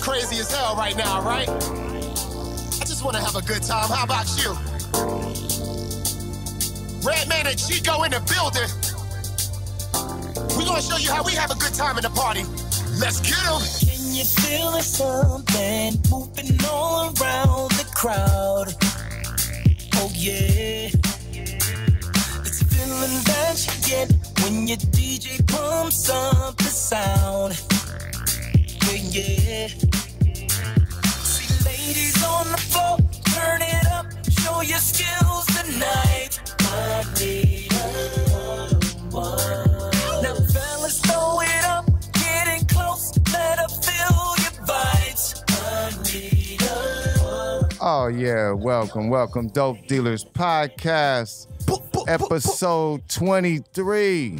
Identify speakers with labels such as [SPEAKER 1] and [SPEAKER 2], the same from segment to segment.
[SPEAKER 1] crazy as hell right now, right? I just want to have a good time. How about you? Redman and Chico in the building. We're gonna show you how we have a good time in the party. Let's get them.
[SPEAKER 2] Can you feel the something moving all around the crowd? Oh yeah. It's a feeling that you get when your DJ pumps up the sound. Yeah. See ladies on the floor, turn it up, show your skills tonight. I need now fellas, throw it up, getting close, let her feel your vibes. I need
[SPEAKER 3] Oh yeah, welcome. Dope Dealers Podcast, episode 23.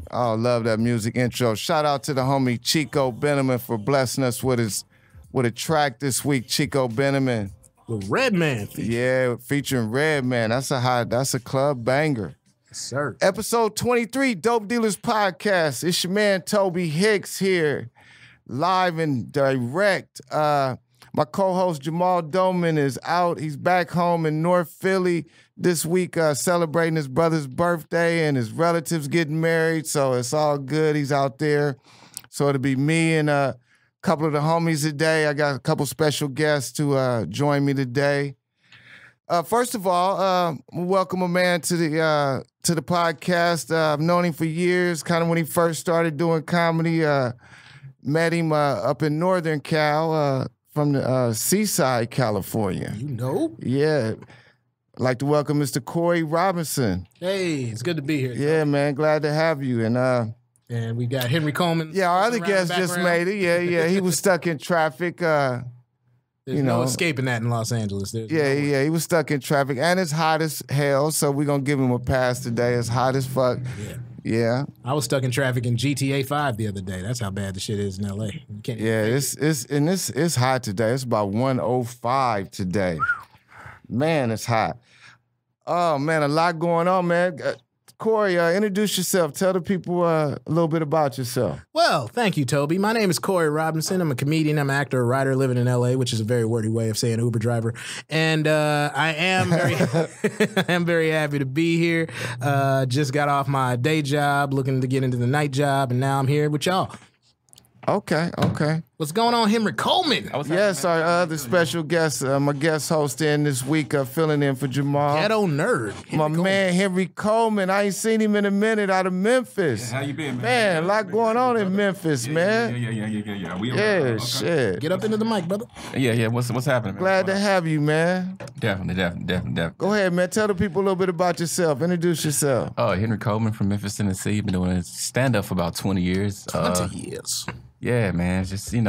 [SPEAKER 3] Oh, love that music intro. Shout out to the homie Chico Beneman for blessing us with a track this week. Chico Beneman.
[SPEAKER 4] With Redman.
[SPEAKER 3] Yeah, featuring Redman. That's a club banger.
[SPEAKER 4] Yes, sir.
[SPEAKER 3] Episode 23, Dope Dealers Podcast. It's your man Tobe Hixx here, live and direct. My co-host Jamal Doman is out. He's back home in North Philly this week celebrating his brother's birthday and his relatives getting married, so it's all good. He's out there. So it'll be me and a couple of the homies today. I got a couple special guests to join me today. First of all, welcome a man to the podcast. I've known him for years, kind of when he first started doing comedy. Met him up in Northern Cal, from the Seaside, California.
[SPEAKER 4] You know?
[SPEAKER 3] Yeah. I'd like to welcome Mr. Cory Robinson.
[SPEAKER 4] Hey, it's good to be here.
[SPEAKER 3] Yeah, man, glad to have you.
[SPEAKER 4] And we got Henry Coleman.
[SPEAKER 3] Yeah, our other guest just made it. Yeah. He was stuck in traffic.
[SPEAKER 4] There's no escaping that in Los Angeles.
[SPEAKER 3] Yeah, he was stuck in traffic. And it's hot as hell, so we're going to give him a pass today. It's hot as fuck. Yeah.
[SPEAKER 4] I was stuck in traffic in GTA 5 the other day. That's how bad the shit is in LA.
[SPEAKER 3] It's hot today. It's about 105 today. Man, it's hot. Oh, man, a lot going on, man. Cory, introduce yourself. Tell the people a little bit about yourself.
[SPEAKER 4] Well, thank you, Toby. My name is Cory Robinson. I'm a comedian. I'm an actor, a writer living in L.A., which is a very wordy way of saying Uber driver. And I am very happy to be here. Just got off my day job, looking to get into the night job, and now I'm here with y'all.
[SPEAKER 3] Okay.
[SPEAKER 4] What's going on, Henry Coleman?
[SPEAKER 3] Yes, our other special guest, my guest host in this week, filling in for Jamal.
[SPEAKER 4] Ghetto nerd.
[SPEAKER 3] My man, Henry Coleman. I ain't seen him in a minute out of Memphis.
[SPEAKER 5] Yeah, how you been, man?
[SPEAKER 3] Man, a lot going on in Memphis, man.
[SPEAKER 5] Yeah.
[SPEAKER 3] Shit.
[SPEAKER 4] Get up into the mic, brother.
[SPEAKER 5] Yeah. What's happening, man?
[SPEAKER 3] Glad to have you, man.
[SPEAKER 5] Definitely.
[SPEAKER 3] Go ahead, man. Tell the people a little bit about yourself. Introduce yourself.
[SPEAKER 5] Oh, Henry Coleman from Memphis, Tennessee. Been doing stand-up for about 20 years.
[SPEAKER 4] 20 years.
[SPEAKER 5] Yeah, man. Just, here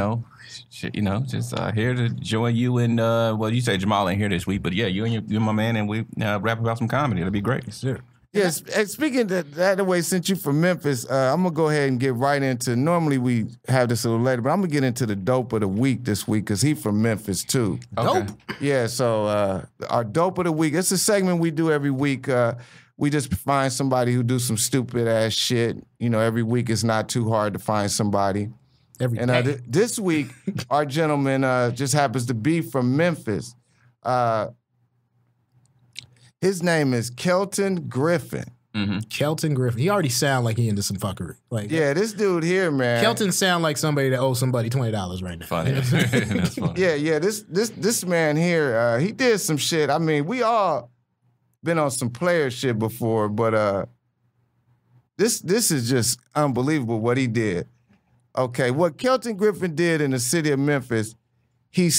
[SPEAKER 5] to join you and, well, you say Jamal ain't here this week, but yeah, you and my man, and we rap about some comedy. It'll be great.
[SPEAKER 4] Sure.
[SPEAKER 3] Yes, and speaking that way, since you're from Memphis, I'm going to go ahead and get right into, normally we have this a little later, but I'm going to get into the dope of the week this week because he's from Memphis too.
[SPEAKER 5] Okay.
[SPEAKER 4] Dope?
[SPEAKER 3] Yeah, so our dope of the week, it's a segment we do every week. We just find somebody who do some stupid ass shit. You know, every week it's not too hard to find somebody. This week, our gentleman just happens to be from Memphis. His name is Kelton Griffin.
[SPEAKER 5] Mm-hmm.
[SPEAKER 4] Kelton Griffin. He already sound like he into some fuckery.
[SPEAKER 3] Yeah, this dude here, man.
[SPEAKER 4] Kelton sound like somebody that owes somebody $20 right now.
[SPEAKER 5] Funny. That's funny.
[SPEAKER 3] Yeah. This man here, he did some shit. I mean, we all been on some player shit before, but this is just unbelievable what he did. Okay, what Kelton Griffin did in the city of Memphis, he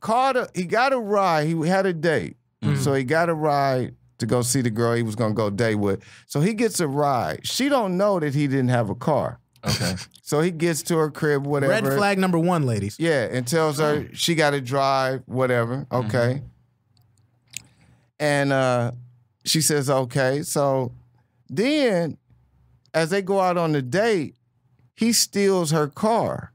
[SPEAKER 3] got a ride. He had a date, so he got a ride to go see the girl he was gonna go date with. So he gets a ride. She don't know that he didn't have a car.
[SPEAKER 5] Okay.
[SPEAKER 3] So he gets to her crib, whatever.
[SPEAKER 4] Red flag number one, ladies.
[SPEAKER 3] Yeah, and tells her she got to drive, whatever. Okay. And she says okay. So then, as they go out on the date, he steals her car.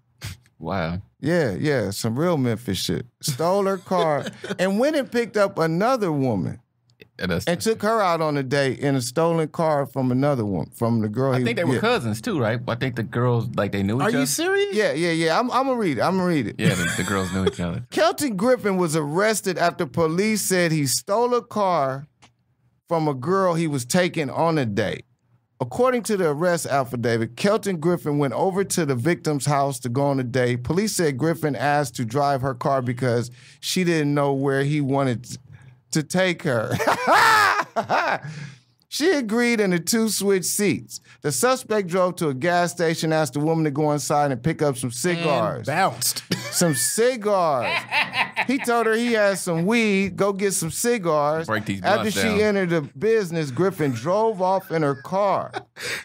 [SPEAKER 5] Wow.
[SPEAKER 3] Yeah, some real Memphis shit. Stole her car and went and picked up another woman And took her out on a date in a stolen car from another one, from the girl.
[SPEAKER 5] I think they were cousins too, right? I think the girls, like, they knew each other.
[SPEAKER 4] Are you serious?
[SPEAKER 3] Yeah. I'm gonna read it.
[SPEAKER 5] Yeah, the girls knew each other.
[SPEAKER 3] Kelton Griffin was arrested after police said he stole a car from a girl he was taking on a date. According to the arrest affidavit, Kelton Griffin went over to the victim's house to go on a date. Police said Griffin asked to drive her car because she didn't know where he wanted to take her. She agreed and the two switched seats. The suspect drove to a gas station, asked the woman to go inside and pick up some cigars.
[SPEAKER 4] And bounced.
[SPEAKER 3] Some cigars. He told her he had some weed, go get some cigars.
[SPEAKER 5] Break these blunts
[SPEAKER 3] After she entered the business, Griffin drove off in her car.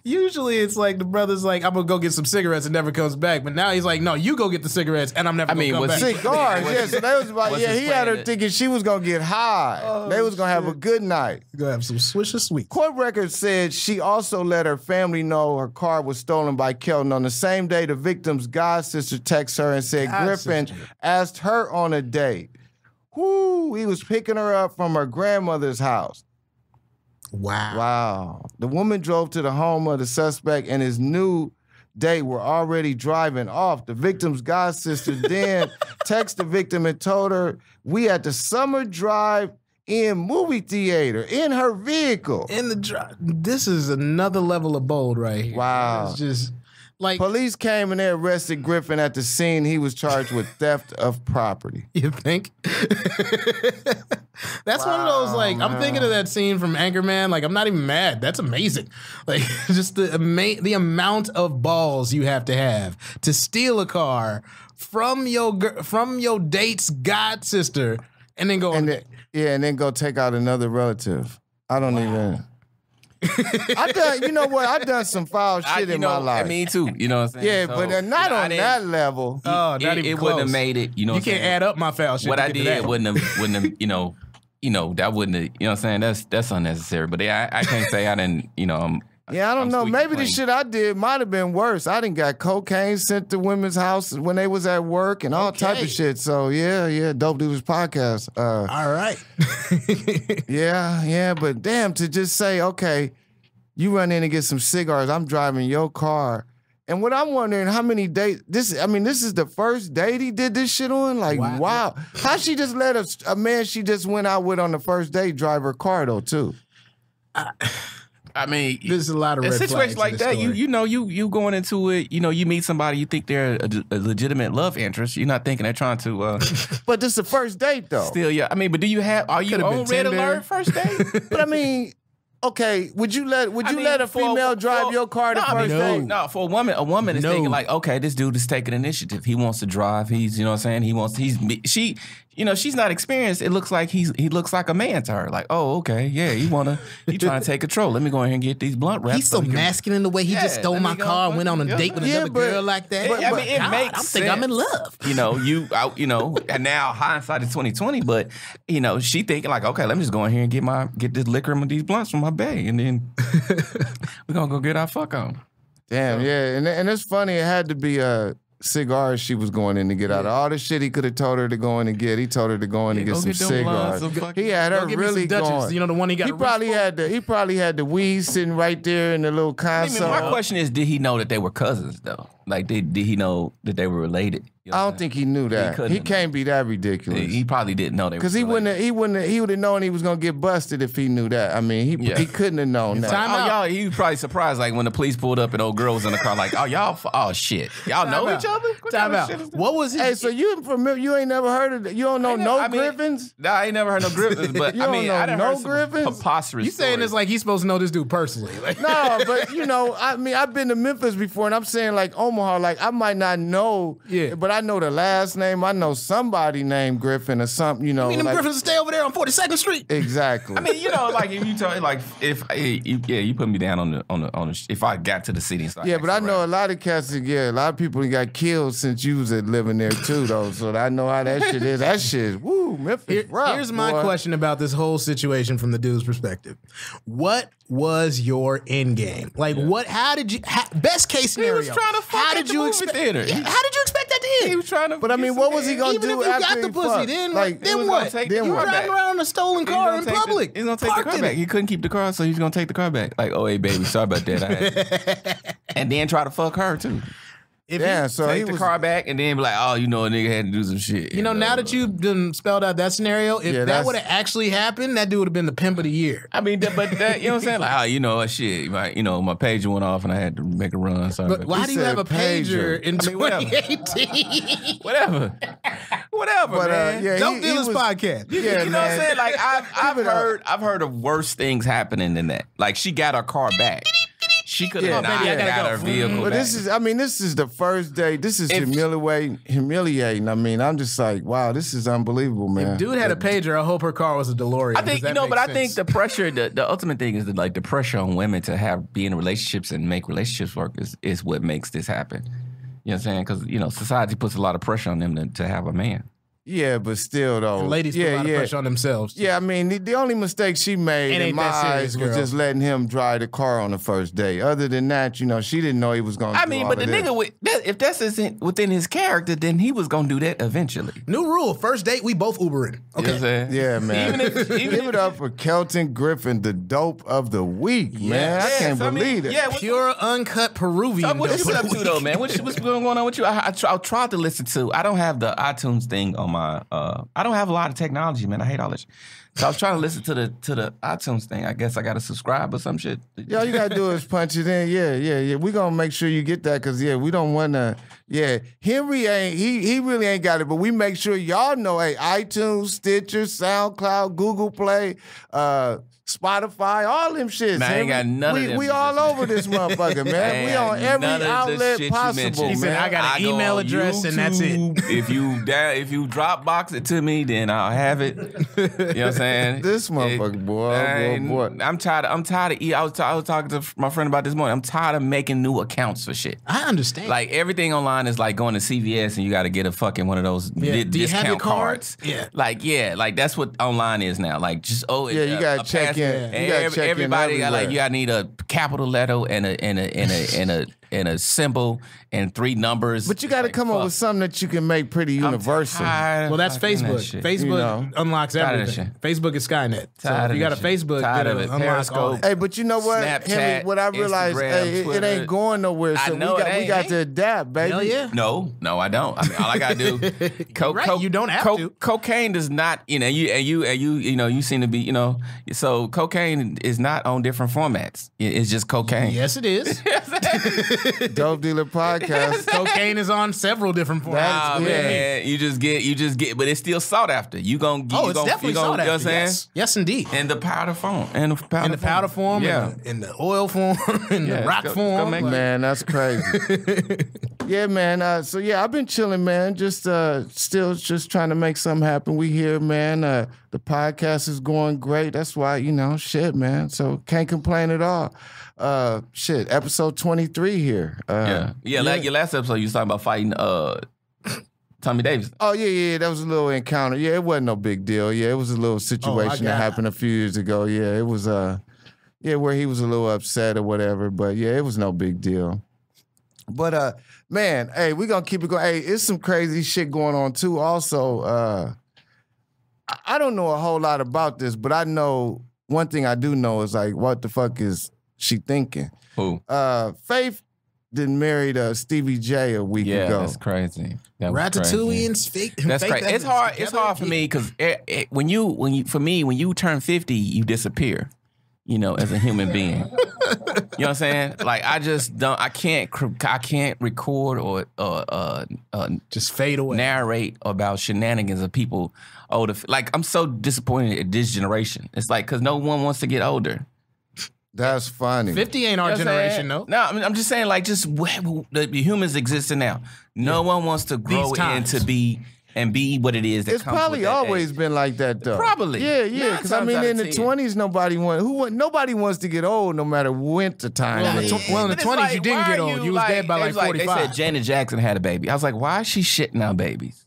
[SPEAKER 4] Usually it's like the brother's like, I'm going to go get some cigarettes and never comes back. But now he's like, no, you go get the cigarettes and I'm never going to come back.
[SPEAKER 3] Cigars, yeah. So they was about, he had her thinking she was going to get high.
[SPEAKER 4] Oh,
[SPEAKER 3] they was going to have a good night.
[SPEAKER 4] You're going to have some Swisher Sweets.
[SPEAKER 3] Court records said she also let her family know her car was stolen by Kelton. On the same day, the victim's god sister texted her and said Griffin asked her on a date. Whoo, he was picking her up from her grandmother's house. Wow. The woman drove to the home of the suspect and his new date were already driving off. The victim's god sister then texted the victim and told her, we at the Summer Drive-In movie theater in her vehicle.
[SPEAKER 4] In the drive. This is another level of bold right here.
[SPEAKER 3] Wow.
[SPEAKER 4] It's just like
[SPEAKER 3] police came and they arrested Griffin at the scene. He was charged with theft of property.
[SPEAKER 4] You think? That's one of those, like, I'm thinking of that scene from Anchorman. Like, I'm not even mad. That's amazing. Like, just the amount of balls you have to steal a car from your date's god sister and then go
[SPEAKER 3] and then go take out another relative. I don't even. I've done some foul shit in my life.
[SPEAKER 5] Me too. You know what I'm saying?
[SPEAKER 3] Yeah,
[SPEAKER 5] so,
[SPEAKER 3] but not on that level.
[SPEAKER 4] Oh, not even
[SPEAKER 5] it
[SPEAKER 4] close.
[SPEAKER 5] wouldn't have made it. You know,
[SPEAKER 4] you can't add up my foul shit.
[SPEAKER 5] What I did wouldn't have. That wouldn't have. You know what I'm saying? That's unnecessary. But I can't say I didn't.
[SPEAKER 3] I don't know. Maybe the shit I did might have been worse. I done got cocaine sent to women's house when they was at work and all type of shit. So yeah, Dope Dealers podcast.
[SPEAKER 4] All right.
[SPEAKER 3] yeah, but damn, to just say, okay, you run in and get some cigars, I'm driving your car. And what I'm wondering, how many dates, this is the first date he did this shit on? Like, wow. How she just let a man she just went out with on the first date drive her car though, too?
[SPEAKER 5] I mean,
[SPEAKER 4] there's a lot of red
[SPEAKER 5] situations like that.
[SPEAKER 4] Story.
[SPEAKER 5] You going into it. You meet somebody, you think they're a legitimate love interest. You're not thinking they're trying to.
[SPEAKER 3] But this is the first date though.
[SPEAKER 5] Still, yeah. I mean, but are you on red alert first date?
[SPEAKER 3] But I mean, okay, would you let a female drive your car the first date?
[SPEAKER 5] No, for a woman is thinking like, okay, this dude is taking initiative. He wants to drive. He's, you know what I'm saying? She's not experienced. It looks like he looks like a man to her. Like, oh, okay, yeah, he trying to take control. Let me go ahead and get these blunt wraps.
[SPEAKER 4] He's so masculine the way he just stole my car and went on a date with another girl like that.
[SPEAKER 5] It makes
[SPEAKER 4] I'm thinking I'm in love.
[SPEAKER 5] And now hindsight is 2020, but she thinking like, okay, let me just go in here and get this liquor and these blunts from my bag, and then we're gonna go get our fuck on.
[SPEAKER 3] Damn, yeah, and it's funny. It had to be cigars she was going in to get out of all the shit he could have told her to go in and get. He told her to go in and get some cigars. He had her really going.
[SPEAKER 4] You know the one he got.
[SPEAKER 3] He probably had the weed sitting right there in the little console.
[SPEAKER 5] My question is, did he know that they were cousins though? Like, did he know that they were related?
[SPEAKER 3] I don't think he knew that. He can't be that ridiculous.
[SPEAKER 5] He probably didn't know they were.
[SPEAKER 3] Because he would have known he was gonna get busted if he knew that. I mean, he couldn't have known that.
[SPEAKER 5] He was probably surprised like when the police pulled up and old girl was in the car like, oh shit, y'all know each other.
[SPEAKER 4] Time out. What was his?
[SPEAKER 3] Hey, so you familiar? You ain't never heard of? You don't know Griffins?
[SPEAKER 5] Nah, I ain't never heard no Griffins. But
[SPEAKER 3] I didn't
[SPEAKER 5] know
[SPEAKER 3] Griffins.
[SPEAKER 5] Preposterous.
[SPEAKER 4] You saying this like he's supposed to know this dude personally?
[SPEAKER 3] No, but I've been to Memphis before, and I'm saying like Omaha, like I might not know, but I know the last name. I know somebody named Griffin or something.
[SPEAKER 4] You mean them Griffins stay over there on 42nd Street?
[SPEAKER 3] Exactly.
[SPEAKER 5] I mean, like if you tell like you put me down on the if I got to the city. So
[SPEAKER 3] but I know a lot of cats. A lot of people got killed since you was living there too, though. So I know how that shit is. That shit, woo, Memphis rough.
[SPEAKER 4] Here's my question about this whole situation from the dude's perspective. What was your end game? Like, what? How did you? Best case scenario.
[SPEAKER 5] He was trying to fuck at the movie theater.
[SPEAKER 4] How did you expect that did.
[SPEAKER 5] He was trying to.
[SPEAKER 3] But I mean, what was he gonna
[SPEAKER 4] Even
[SPEAKER 3] do
[SPEAKER 4] if you
[SPEAKER 3] after
[SPEAKER 4] got
[SPEAKER 3] he
[SPEAKER 4] the pussy,
[SPEAKER 3] fucked?
[SPEAKER 4] then
[SPEAKER 3] Like,
[SPEAKER 4] then what?
[SPEAKER 5] Take
[SPEAKER 3] Then
[SPEAKER 5] the
[SPEAKER 3] what?
[SPEAKER 5] car
[SPEAKER 4] Driving
[SPEAKER 5] back.
[SPEAKER 4] around a stolen car in public.
[SPEAKER 5] He's gonna take the
[SPEAKER 4] Parked
[SPEAKER 5] car
[SPEAKER 4] in
[SPEAKER 5] back.
[SPEAKER 4] it.
[SPEAKER 5] He couldn't keep the car, so he's gonna take the car back. Like, oh hey baby, sorry about that. I had and then try to fuck her too.
[SPEAKER 3] Yeah, so he
[SPEAKER 5] Take the
[SPEAKER 3] was.
[SPEAKER 5] car back and then be like, oh, you know, a nigga had to do some shit.
[SPEAKER 4] You know, now that you've done spelled out that scenario, if
[SPEAKER 3] Yeah,
[SPEAKER 4] that
[SPEAKER 3] that's-
[SPEAKER 4] would have actually happened, that dude would have been the pimp of the year.
[SPEAKER 5] I mean, but that, you know what I'm saying? Like, oh, you know, shit. My pager went off and I had to make a run. Sorry.
[SPEAKER 4] But why do you
[SPEAKER 3] said
[SPEAKER 4] have a pager
[SPEAKER 3] pager.
[SPEAKER 4] in
[SPEAKER 5] I mean, whatever.
[SPEAKER 4] 2018?
[SPEAKER 5] Whatever.
[SPEAKER 3] But
[SPEAKER 5] man.
[SPEAKER 3] yeah,
[SPEAKER 4] Dope
[SPEAKER 3] he
[SPEAKER 4] Dealers
[SPEAKER 3] was,
[SPEAKER 4] podcast.
[SPEAKER 3] Yeah,
[SPEAKER 5] You know what I'm
[SPEAKER 3] man.
[SPEAKER 5] saying? Like
[SPEAKER 3] Give it up.
[SPEAKER 5] I've heard of worse things happening than that. Like she got her car back. She could have
[SPEAKER 3] Yeah,
[SPEAKER 5] not
[SPEAKER 3] baby, I
[SPEAKER 4] gotta
[SPEAKER 5] got
[SPEAKER 4] go.
[SPEAKER 5] her vehicle
[SPEAKER 3] But
[SPEAKER 5] back.
[SPEAKER 3] this is the first day. This is
[SPEAKER 5] If-
[SPEAKER 3] humiliating. I mean, I'm just like, wow, this is unbelievable, man.
[SPEAKER 4] If dude had a pager, I hope her car was a DeLorean.
[SPEAKER 5] I think but I think the pressure, the ultimate thing is that like the pressure on women to be in relationships and make relationships work is what makes this happen. You know what I'm saying? Because society puts a lot of pressure on them to have a man.
[SPEAKER 3] Yeah, but still though,
[SPEAKER 4] ladies put a lot of pressure on themselves.
[SPEAKER 3] Yeah, I mean, the only mistake she made
[SPEAKER 4] It
[SPEAKER 3] in
[SPEAKER 4] ain't
[SPEAKER 3] my
[SPEAKER 4] that serious,
[SPEAKER 3] eyes was
[SPEAKER 4] girl.
[SPEAKER 3] just letting him drive the car on the first day. Other than that, she didn't know he was going to
[SPEAKER 5] I
[SPEAKER 3] do
[SPEAKER 5] mean,
[SPEAKER 3] all
[SPEAKER 5] but the
[SPEAKER 3] of this.
[SPEAKER 5] nigga, if that's within his character, then he was gonna do that eventually.
[SPEAKER 4] New rule: first date, we both Ubering.
[SPEAKER 5] You know
[SPEAKER 4] Okay.
[SPEAKER 5] what I'm saying?
[SPEAKER 3] Yeah, man. Give it up for Kelton Griffin, the dope of the week, man. I can't believe it.
[SPEAKER 5] Yeah,
[SPEAKER 4] Pure, uncut Peruvian.
[SPEAKER 5] what you
[SPEAKER 4] dope
[SPEAKER 5] been up
[SPEAKER 4] of the
[SPEAKER 5] to though,
[SPEAKER 4] week.
[SPEAKER 5] man? What's going on with you? I tried to listen to. I don't have the iTunes thing on my. I don't have a lot of technology, man. I hate all this. So I was trying to listen to the iTunes thing. I guess I got to subscribe or some shit.
[SPEAKER 3] Yeah, all you gotta do is punch it in. Yeah. We gonna make sure you get that because we don't wanna. Yeah, Henry ain't. He really ain't got it. But we make sure y'all know. Hey, iTunes, Stitcher, SoundCloud, Google Play, Spotify, all them shits.
[SPEAKER 5] Man, I ain't got none of them
[SPEAKER 3] We
[SPEAKER 5] shits.
[SPEAKER 3] all over this motherfucker, man. We on every
[SPEAKER 5] None of the
[SPEAKER 3] outlet
[SPEAKER 5] shit you
[SPEAKER 3] possible,
[SPEAKER 5] mentioned.
[SPEAKER 4] He said,
[SPEAKER 3] man.
[SPEAKER 4] I got an
[SPEAKER 5] go
[SPEAKER 4] email
[SPEAKER 5] on
[SPEAKER 4] address and that's it.
[SPEAKER 5] YouTube. If you Dropbox it to me, then I'll have it. You know what I'm saying?
[SPEAKER 3] This motherfucker, boy.
[SPEAKER 5] I'm tired of I was talking to my friend about this morning. I'm tired of making new accounts for shit.
[SPEAKER 4] I understand.
[SPEAKER 5] Like everything online is like going to CVS and you got to get a fucking one of those
[SPEAKER 4] Do you have
[SPEAKER 5] discount
[SPEAKER 4] your card?
[SPEAKER 5] cards.
[SPEAKER 4] Yeah.
[SPEAKER 5] Like that's what online is now. Like just
[SPEAKER 3] you gotta check in. You gotta check in
[SPEAKER 5] everybody got like
[SPEAKER 3] everywhere.
[SPEAKER 5] you gotta need a capital letter and a symbol and 3 numbers.
[SPEAKER 3] But you got to
[SPEAKER 5] Like,
[SPEAKER 3] come up
[SPEAKER 5] fuck.
[SPEAKER 3] with something that you can make pretty
[SPEAKER 5] I'm
[SPEAKER 3] universal.
[SPEAKER 5] tired of
[SPEAKER 4] well, that's
[SPEAKER 5] fucking that
[SPEAKER 4] Facebook.
[SPEAKER 5] shit.
[SPEAKER 4] Facebook unlocks
[SPEAKER 5] Tired of
[SPEAKER 4] everything.
[SPEAKER 5] that
[SPEAKER 4] Facebook is Skynet. So
[SPEAKER 5] Tired
[SPEAKER 4] if
[SPEAKER 5] of
[SPEAKER 4] you got a
[SPEAKER 5] that shit.
[SPEAKER 4] Facebook,
[SPEAKER 5] Tired of
[SPEAKER 4] it'll
[SPEAKER 5] it.
[SPEAKER 4] unlock all
[SPEAKER 5] Periscope.
[SPEAKER 4] that.
[SPEAKER 3] Hey, but you know what,
[SPEAKER 5] Snapchat,
[SPEAKER 3] Henry? What I realized,
[SPEAKER 5] Instagram,
[SPEAKER 3] it
[SPEAKER 5] Twitter.
[SPEAKER 3] ain't going nowhere. So
[SPEAKER 5] I know it
[SPEAKER 3] we got
[SPEAKER 5] ain't.
[SPEAKER 3] to adapt, baby.
[SPEAKER 4] Hell yeah.
[SPEAKER 5] No, I don't. I mean, all I gotta do.
[SPEAKER 4] Right, you don't have to.
[SPEAKER 5] Cocaine does not. You seem to be. So cocaine is not on different formats. It's just cocaine.
[SPEAKER 4] Yes, it is.
[SPEAKER 3] Dope Dealer Podcast.
[SPEAKER 4] Cocaine is on several different formats.
[SPEAKER 5] Nah,
[SPEAKER 3] Yeah.
[SPEAKER 5] man, you just get, but it's still sought after. You gonna get.
[SPEAKER 4] Oh,
[SPEAKER 5] you
[SPEAKER 4] it's
[SPEAKER 5] gonna,
[SPEAKER 4] definitely
[SPEAKER 5] you gonna,
[SPEAKER 4] sought
[SPEAKER 5] you know
[SPEAKER 4] after.
[SPEAKER 5] what I'm saying?
[SPEAKER 4] Yes. Yes, indeed.
[SPEAKER 5] In the powder form. In the powder
[SPEAKER 4] form,
[SPEAKER 5] Yeah.
[SPEAKER 4] in the oil form, in the rock
[SPEAKER 5] go
[SPEAKER 4] form.
[SPEAKER 5] make
[SPEAKER 3] Man, that's crazy. Yeah, man. So yeah, I've been chilling, man. Just still just trying to make something happen. We here, man. The podcast is going great. That's why, shit, man. So can't complain at all. Episode 23 here.
[SPEAKER 5] Like your last episode, you was talking about fighting Tommy Davis.
[SPEAKER 3] Oh, yeah. That was a little encounter. Yeah, it wasn't no big deal. Yeah, it was a little situation that happened a few years ago. Yeah, it was, where he was a little upset or whatever. But, yeah, it was no big deal. But, man, hey, we going to keep it going. Hey, it's some crazy shit going on, too. Also, I don't know a whole lot about this, but I know one thing I do know is, like, what the fuck is she thinking?
[SPEAKER 5] Who?
[SPEAKER 3] Faith didn't marry Stevie J a week
[SPEAKER 5] Yeah,
[SPEAKER 3] ago.
[SPEAKER 5] that's crazy. That was
[SPEAKER 4] Ratatouille
[SPEAKER 5] crazy.
[SPEAKER 4] and fake.
[SPEAKER 5] That's
[SPEAKER 4] Fake
[SPEAKER 5] crazy. It's
[SPEAKER 4] Evans
[SPEAKER 5] hard. It's
[SPEAKER 4] together?
[SPEAKER 5] hard for me because when you turn 50, you disappear. As a human being. You know what I'm saying? Like I just don't. I can't record or
[SPEAKER 4] Just fade away.
[SPEAKER 5] narrate about shenanigans of people older. Like I'm so disappointed at this generation. It's like because no one wants to get older.
[SPEAKER 3] That's funny.
[SPEAKER 4] 50 ain't our
[SPEAKER 5] You know what I'm
[SPEAKER 4] generation,
[SPEAKER 5] saying?
[SPEAKER 4] though.
[SPEAKER 5] No, I mean, I'm just saying, like, just the humans existing now. No one wants to grow
[SPEAKER 4] These times.
[SPEAKER 5] into be what it is that
[SPEAKER 3] It's
[SPEAKER 5] comes
[SPEAKER 3] probably
[SPEAKER 5] with that
[SPEAKER 3] always
[SPEAKER 5] age.
[SPEAKER 3] been like that, though.
[SPEAKER 5] Probably.
[SPEAKER 3] Yeah.
[SPEAKER 5] Nine
[SPEAKER 3] Because I
[SPEAKER 5] times
[SPEAKER 3] mean,
[SPEAKER 5] out
[SPEAKER 3] in
[SPEAKER 5] of
[SPEAKER 3] the
[SPEAKER 5] 10.
[SPEAKER 3] 20s, nobody wants to get old, no matter winter time.
[SPEAKER 4] Well, in the
[SPEAKER 3] is.
[SPEAKER 4] well, in the
[SPEAKER 5] But it's
[SPEAKER 4] 20s,
[SPEAKER 5] like,
[SPEAKER 4] you didn't
[SPEAKER 5] why
[SPEAKER 4] get
[SPEAKER 5] are
[SPEAKER 4] old. You was dead by
[SPEAKER 5] it
[SPEAKER 4] like
[SPEAKER 5] was
[SPEAKER 4] 45.
[SPEAKER 5] They said Janet Jackson had a baby. I was like, why is she shitting out babies?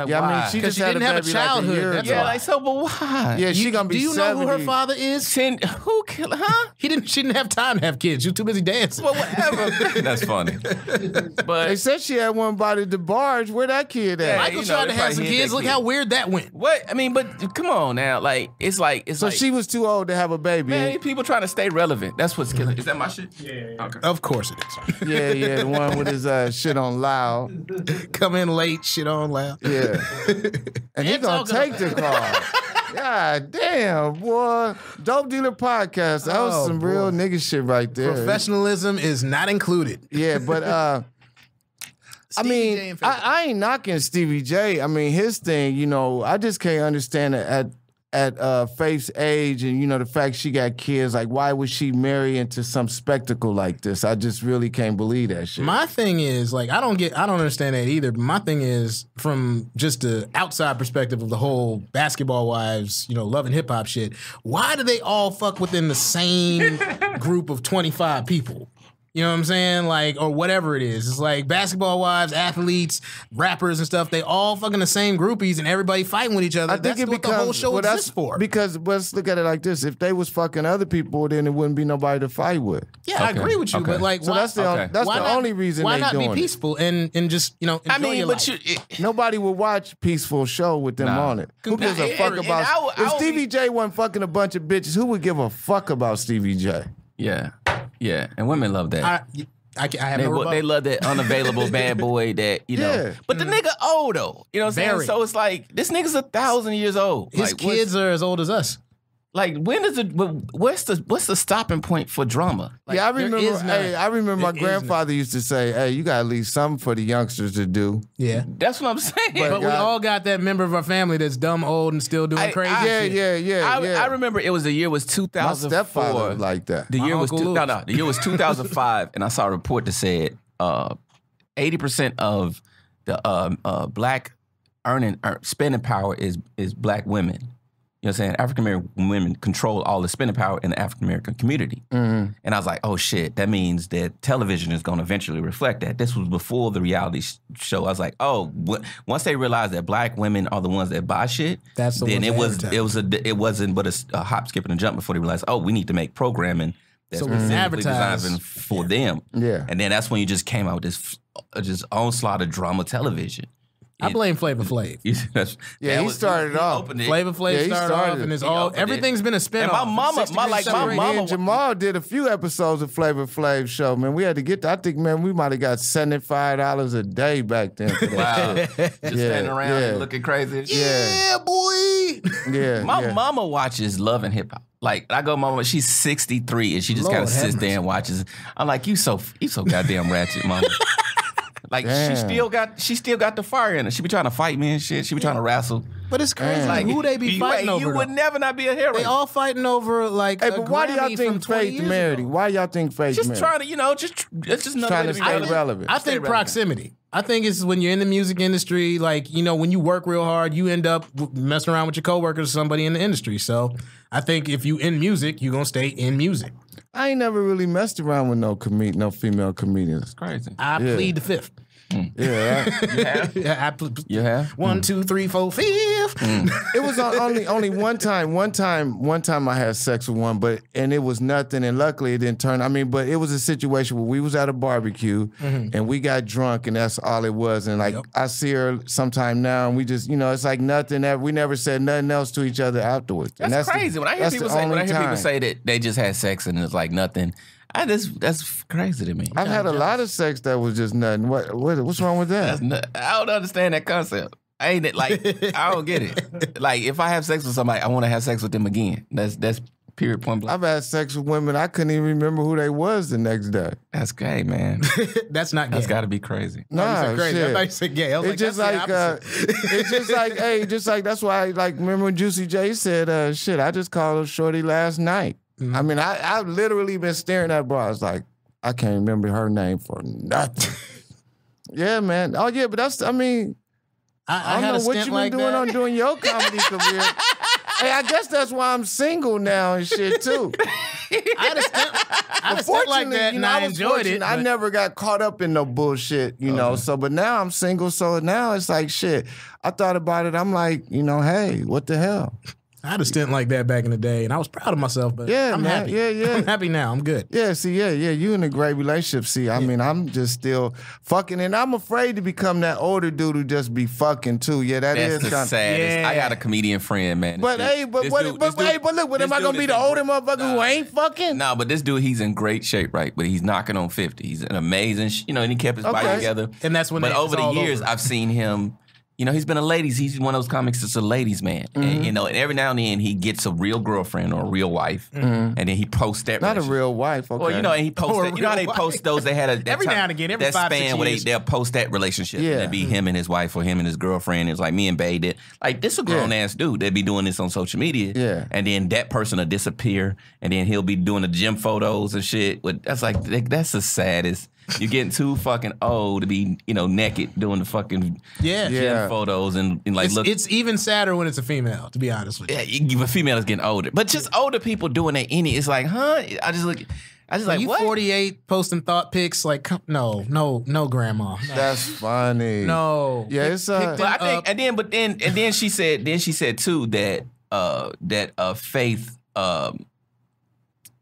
[SPEAKER 3] Yeah,
[SPEAKER 5] why?
[SPEAKER 3] I mean, she just
[SPEAKER 4] she
[SPEAKER 3] had
[SPEAKER 4] didn't
[SPEAKER 3] a
[SPEAKER 4] have a
[SPEAKER 3] baby
[SPEAKER 4] childhood,
[SPEAKER 3] like a year
[SPEAKER 4] that's
[SPEAKER 3] ago.
[SPEAKER 5] Yeah, like so, but why?
[SPEAKER 3] Yeah, she gonna be
[SPEAKER 4] Do you
[SPEAKER 3] 70.
[SPEAKER 4] know who her father is?
[SPEAKER 5] Who killed? Huh?
[SPEAKER 4] She didn't have time to have kids. She was too busy dancing.
[SPEAKER 5] Well, whatever. That's funny.
[SPEAKER 3] They
[SPEAKER 5] But
[SPEAKER 3] said she had one body at the barge. Where that kid at?
[SPEAKER 5] Yeah,
[SPEAKER 4] Michael
[SPEAKER 5] you know,
[SPEAKER 4] tried to
[SPEAKER 5] they
[SPEAKER 4] have
[SPEAKER 5] probably
[SPEAKER 4] some
[SPEAKER 5] hid
[SPEAKER 4] kids.
[SPEAKER 5] that
[SPEAKER 4] Look
[SPEAKER 5] kid.
[SPEAKER 4] how weird that went.
[SPEAKER 5] what? I mean, but come on now. Like it's like
[SPEAKER 3] So she was too old to have a baby.
[SPEAKER 5] man, people trying to stay relevant. That's what's killing. Is that my shit? Yeah. Okay.
[SPEAKER 4] Of course it is.
[SPEAKER 3] Yeah, the one with his shit on loud.
[SPEAKER 4] Come in late, shit on loud.
[SPEAKER 3] Yeah. And he gonna take the call. God damn, boy. Dope Dealer Podcast. That was some real nigga shit right there.
[SPEAKER 4] Professionalism is not included.
[SPEAKER 3] Yeah, but I
[SPEAKER 4] Stevie J
[SPEAKER 3] mean,
[SPEAKER 4] and Philip.
[SPEAKER 3] I ain't knocking Stevie J. I mean, his thing, you know, I just can't understand it at Faith's age and, you know, the fact she got kids. Like, why would she marry into some spectacle like this? I just really can't believe that shit.
[SPEAKER 4] My thing is, like, I don't understand that either. But my thing is, from just the outside perspective of the whole basketball wives, you know, love and hip hop shit, why do they all fuck within the same group of 25 people? You know what I'm saying? Like, or whatever it is. It's like basketball wives, athletes, rappers and stuff, they all fucking the same groupies and everybody fighting with each other.
[SPEAKER 3] I think
[SPEAKER 4] That's
[SPEAKER 3] it
[SPEAKER 4] what
[SPEAKER 3] becomes
[SPEAKER 4] the whole show exists for.
[SPEAKER 3] Because let's look at it like this: if they was fucking other people, then it wouldn't be nobody to fight with.
[SPEAKER 4] Yeah, I
[SPEAKER 5] Okay.
[SPEAKER 4] agree with you,
[SPEAKER 5] Okay.
[SPEAKER 4] but like,
[SPEAKER 3] So
[SPEAKER 4] why,
[SPEAKER 3] that's the
[SPEAKER 4] why not-
[SPEAKER 3] only reason
[SPEAKER 4] why
[SPEAKER 3] they
[SPEAKER 4] not
[SPEAKER 3] doing
[SPEAKER 4] be peaceful and just, you know, enjoy
[SPEAKER 5] I mean,
[SPEAKER 4] your
[SPEAKER 5] but
[SPEAKER 4] life?
[SPEAKER 3] Nobody would watch Peaceful Show with them
[SPEAKER 5] Nah.
[SPEAKER 3] on it. Who gives a
[SPEAKER 5] And-
[SPEAKER 3] fuck
[SPEAKER 5] and
[SPEAKER 3] about?
[SPEAKER 5] I
[SPEAKER 3] If
[SPEAKER 5] would
[SPEAKER 3] Stevie
[SPEAKER 5] be-
[SPEAKER 3] J wasn't fucking a bunch of bitches, who would give a fuck about Stevie J?
[SPEAKER 5] Yeah. And women love that.
[SPEAKER 4] I have no rebuttal.
[SPEAKER 5] They love that unavailable bad boy that, you know.
[SPEAKER 3] Yeah.
[SPEAKER 5] But the nigga old though. You know what I'm saying?
[SPEAKER 4] Very.
[SPEAKER 5] So it's like, this nigga's 1,000 years old.
[SPEAKER 4] His
[SPEAKER 5] Like,
[SPEAKER 4] kids are as old as us.
[SPEAKER 5] Like, when is it, what's the stopping point for drama? Like,
[SPEAKER 3] Yeah, I
[SPEAKER 4] there
[SPEAKER 3] remember.
[SPEAKER 4] is none.
[SPEAKER 3] Hey, I remember my
[SPEAKER 4] There is
[SPEAKER 3] grandfather used to say, "Hey, you gotta leave something for the youngsters to do."
[SPEAKER 4] Yeah.
[SPEAKER 5] that's what I'm saying.
[SPEAKER 4] But we
[SPEAKER 3] God.
[SPEAKER 4] all got that member of our family that's dumb, old, and still doing crazy shit.
[SPEAKER 3] Yeah.
[SPEAKER 5] I remember the year was
[SPEAKER 3] My
[SPEAKER 5] 2004.
[SPEAKER 3] stepfather was like that.
[SPEAKER 5] The year
[SPEAKER 4] My
[SPEAKER 5] was
[SPEAKER 4] Uncle Luke.
[SPEAKER 5] the year was 2005, and I saw a report that said 80% of the black spending power is black women. You know what I'm saying? African American women control all the spending power in the African American community.
[SPEAKER 3] Mm-hmm.
[SPEAKER 5] And I was like, oh shit, that means that television is going to eventually reflect that. This was before the reality show. I was like, oh, once they realized that black women are the ones that buy shit,
[SPEAKER 4] That's the
[SPEAKER 5] then
[SPEAKER 4] ones that advertise.
[SPEAKER 5] it wasn't but a hop, skip, and a jump before they realized, oh, we need to make programming that's
[SPEAKER 4] So we can
[SPEAKER 5] specifically
[SPEAKER 4] advertise.
[SPEAKER 5] designed for them.
[SPEAKER 3] Yeah.
[SPEAKER 5] And then that's when you just came out with this just onslaught of drama television.
[SPEAKER 4] I blame Flavor Flav.
[SPEAKER 3] Yeah, he started off.
[SPEAKER 4] Flavor Flav
[SPEAKER 3] Yeah, he
[SPEAKER 4] started
[SPEAKER 3] started
[SPEAKER 4] off, and it's
[SPEAKER 5] He
[SPEAKER 4] all
[SPEAKER 5] opened it.
[SPEAKER 4] everything's been a spinoff.
[SPEAKER 5] And my mama, my
[SPEAKER 3] Me
[SPEAKER 5] mama,
[SPEAKER 3] and Jamal did a few episodes of Flavor Flav show, man. We had to get. I think, man, we might have got $75 a day back then. For that
[SPEAKER 5] wow,
[SPEAKER 3] shit.
[SPEAKER 5] just standing around
[SPEAKER 3] yeah.
[SPEAKER 5] and looking crazy.
[SPEAKER 4] Yeah, boy.
[SPEAKER 3] Yeah,
[SPEAKER 5] My
[SPEAKER 3] yeah.
[SPEAKER 5] mama watches Love and Hip Hop. Like I go, mama, she's 63 and she just
[SPEAKER 4] Lord
[SPEAKER 5] kind of
[SPEAKER 4] have
[SPEAKER 5] sits
[SPEAKER 4] mercy.
[SPEAKER 5] there and watches. I'm like, you so goddamn ratchet, mama. Like
[SPEAKER 3] Damn.
[SPEAKER 5] she still got the fire in her. She be trying to fight me and shit. She be trying to wrestle.
[SPEAKER 4] But it's crazy
[SPEAKER 3] Like,
[SPEAKER 4] who they be fighting over.
[SPEAKER 5] You would
[SPEAKER 4] though.
[SPEAKER 5] never not be a hero.
[SPEAKER 4] They all fighting over like.
[SPEAKER 3] Hey,
[SPEAKER 4] a
[SPEAKER 3] but why do y'all
[SPEAKER 4] Grammy
[SPEAKER 3] think
[SPEAKER 4] from 20
[SPEAKER 3] Faith
[SPEAKER 4] years
[SPEAKER 3] married?
[SPEAKER 4] ago.
[SPEAKER 3] Why y'all think Faith
[SPEAKER 5] just
[SPEAKER 3] married?
[SPEAKER 5] trying to, it's just another
[SPEAKER 3] Trying
[SPEAKER 5] way
[SPEAKER 3] to
[SPEAKER 5] to
[SPEAKER 3] stay
[SPEAKER 5] be
[SPEAKER 3] relevant.
[SPEAKER 4] I think
[SPEAKER 5] relevant.
[SPEAKER 4] proximity. I think it's when you're in the music industry, like, you know, when you work real hard, you end up messing around with your coworkers or somebody in the industry. So I think if you in music, you're going to stay in music.
[SPEAKER 3] I ain't never really messed around with no female comedians.
[SPEAKER 5] Crazy.
[SPEAKER 4] I
[SPEAKER 3] Yeah.
[SPEAKER 4] plead the fifth.
[SPEAKER 3] Yeah, right?
[SPEAKER 4] Yeah,
[SPEAKER 5] You have?
[SPEAKER 4] 1, 2, 3, 4, 5.
[SPEAKER 3] It was only one time. One time I had sex with one, and it was nothing. And luckily it didn't turn. I mean, but it was a situation where we was at a barbecue and we got drunk, and that's all it was. And like I see her sometime now, and we just, it's like nothing. We never said nothing else to each other afterwards. And
[SPEAKER 5] That's crazy. When I hear
[SPEAKER 3] that's
[SPEAKER 5] people
[SPEAKER 3] the
[SPEAKER 5] say
[SPEAKER 3] only time.
[SPEAKER 5] that they just had sex and it's like nothing, that's crazy to me.
[SPEAKER 3] I've had a lot of sex that was just nothing. What's wrong with that?
[SPEAKER 5] I don't understand that concept. I ain't like I don't get it. Like if I have sex with somebody, I want to have sex with them again. That's period point blank.
[SPEAKER 3] I've had sex with women I couldn't even remember who they was the next day.
[SPEAKER 5] That's gay, man.
[SPEAKER 4] That's not gay.
[SPEAKER 5] That's got to be crazy.
[SPEAKER 3] Nah,
[SPEAKER 4] crazy.
[SPEAKER 3] shit.
[SPEAKER 4] I thought you said gay. I was
[SPEAKER 3] It's just
[SPEAKER 4] that's the
[SPEAKER 3] like,
[SPEAKER 4] opposite.
[SPEAKER 3] it's just like, hey, just like that's why, like, remember when Juicy J said, shit, I just called Shorty last night. I mean, I've literally been staring at bro. I was like, I can't remember her name for nothing. Yeah, man. Oh, yeah, but I
[SPEAKER 4] I
[SPEAKER 3] don't
[SPEAKER 4] had
[SPEAKER 3] know
[SPEAKER 4] a
[SPEAKER 3] what
[SPEAKER 4] stint
[SPEAKER 3] you
[SPEAKER 4] like
[SPEAKER 3] been doing
[SPEAKER 4] that.
[SPEAKER 3] on doing your comedy career. Hey, I guess that's why I'm single now and shit too.
[SPEAKER 4] I had a stint like that, and I enjoyed it.
[SPEAKER 3] I never got caught up in no bullshit, you know. So, but now I'm single, so now it's like shit. I thought about it. I'm like, you know, hey, what the hell?
[SPEAKER 4] I had a stint like that back in the day, and I was proud of myself, but I'm happy.
[SPEAKER 3] Yeah.
[SPEAKER 4] I'm happy now. I'm good.
[SPEAKER 3] Yeah, see, you in a great relationship. See, I mean, I'm just still fucking, and I'm afraid to become that older dude who just be fucking too. Yeah,
[SPEAKER 5] That's
[SPEAKER 3] is
[SPEAKER 5] the saddest.
[SPEAKER 4] Yeah.
[SPEAKER 5] I got a comedian friend, man.
[SPEAKER 3] But hey, but look, am I gonna be the older motherfucker who ain't fucking?
[SPEAKER 5] No, but this dude, he's in great shape, right? But he's knocking on 50. He's an amazing, and he kept his body together.
[SPEAKER 4] And that's when.
[SPEAKER 5] But over the years, I've seen him. He's been a ladies. He's one of those comics that's a ladies' man. And, and every now and then he gets a real girlfriend or a real wife, and then he posts that.
[SPEAKER 3] Not a real wife, okay.
[SPEAKER 5] Well, and he posts that. You know how they post those? They had
[SPEAKER 4] every now and again, every
[SPEAKER 5] that
[SPEAKER 4] 5-6
[SPEAKER 5] span where
[SPEAKER 4] years.
[SPEAKER 5] they'll post that relationship. Yeah. And it'd be him and his wife or him and his girlfriend. It's like me and Bae did. Like, this a grown-ass dude. They'd be doing this on social media. Yeah. And then that person will disappear, and then he'll be doing the gym photos and shit. That's the saddest. You're getting too fucking old to be, naked doing the fucking gym photos and like look.
[SPEAKER 4] It's even sadder when it's a female, to be honest with you.
[SPEAKER 5] Yeah, a female is getting older, but just older people doing that. It's like, huh? I just like,
[SPEAKER 4] you
[SPEAKER 5] what?
[SPEAKER 4] 48 posting thought pics, like, no, grandma. No.
[SPEAKER 3] That's funny.
[SPEAKER 4] No.
[SPEAKER 3] Yeah, it's
[SPEAKER 5] But I think, and then she said too that Faith.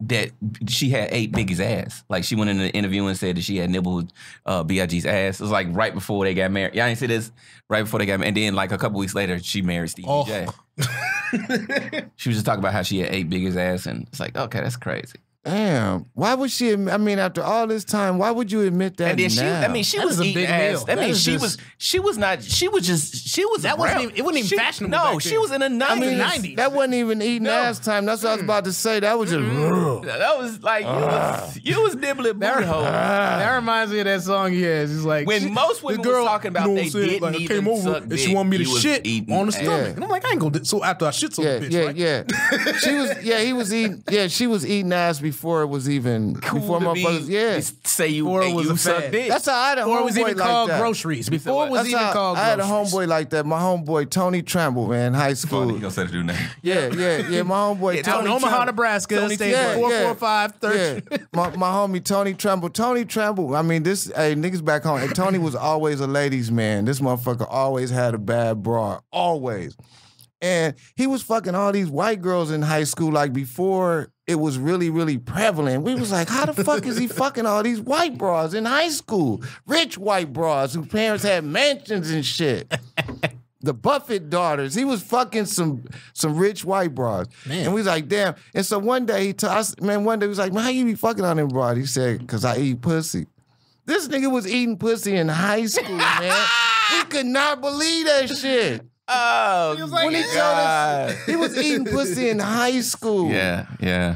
[SPEAKER 5] That she had ate Biggie's ass. Like, she went in the interview and said that she had nibbled B.I.G.'s ass. It was like right before they got married. Yeah, I didn't say this. Right before they got married. And then like a couple weeks later, she married Stevie J. She was just talking about how she had ate Biggie's ass, and it's like, okay, that's crazy.
[SPEAKER 3] Damn. Why would she? I mean, after all this time, why would you admit that?
[SPEAKER 5] And then
[SPEAKER 3] now?
[SPEAKER 5] she was eating ass.
[SPEAKER 4] That wasn't even. It wasn't even fashionable.
[SPEAKER 5] No,
[SPEAKER 4] back
[SPEAKER 5] she
[SPEAKER 4] then.
[SPEAKER 5] was in the 90s.
[SPEAKER 3] That wasn't even eating ass time. That's what I was about to say. That was just.
[SPEAKER 5] That was like you was nibbling booty hole.
[SPEAKER 4] That reminds me of that song he has. It's like
[SPEAKER 5] when most women were talking about they didn't even suck dick,
[SPEAKER 4] and she wanted me to shit on the stomach,
[SPEAKER 3] Yeah.
[SPEAKER 4] and I'm like, I ain't gonna. So after I shit on the bitch,
[SPEAKER 3] She was. Yeah, he was eating. Yeah, she was eating ass before it was even
[SPEAKER 5] cool
[SPEAKER 3] before motherfuckers. Yeah,
[SPEAKER 5] say you suck dick.
[SPEAKER 3] That's how I had a
[SPEAKER 4] before it was
[SPEAKER 3] homeboy
[SPEAKER 4] even
[SPEAKER 3] like
[SPEAKER 4] called
[SPEAKER 3] that.
[SPEAKER 4] groceries. Before it was
[SPEAKER 3] That's
[SPEAKER 4] even
[SPEAKER 3] how
[SPEAKER 4] called.
[SPEAKER 3] I had a
[SPEAKER 4] groceries.
[SPEAKER 3] homeboy like that. My homeboy Tony Tramble, man, high school.
[SPEAKER 5] Funny, you gonna say the dude name?
[SPEAKER 3] Yeah. My homeboy
[SPEAKER 4] Out in Omaha, Nebraska, stayed 445
[SPEAKER 3] Yeah. My homie Tony Tramble. I mean, niggas back home. And Tony was always a ladies' man. This motherfucker always had a bad bra, always. And he was fucking all these white girls in high school, like before it was really, really prevalent. We was like, how the fuck is he fucking all these white bras in high school? Rich white bras whose parents had mansions and shit. The Buffett daughters. He was fucking some rich white bras. Man. And we was like, damn. And so one day he was like, man, how you be fucking on them bras? He said, because I eat pussy. This nigga was eating pussy in high school, man. We could not believe that shit.
[SPEAKER 5] Oh,
[SPEAKER 3] he was like, when he told us, he was eating pussy in high school.
[SPEAKER 5] Yeah.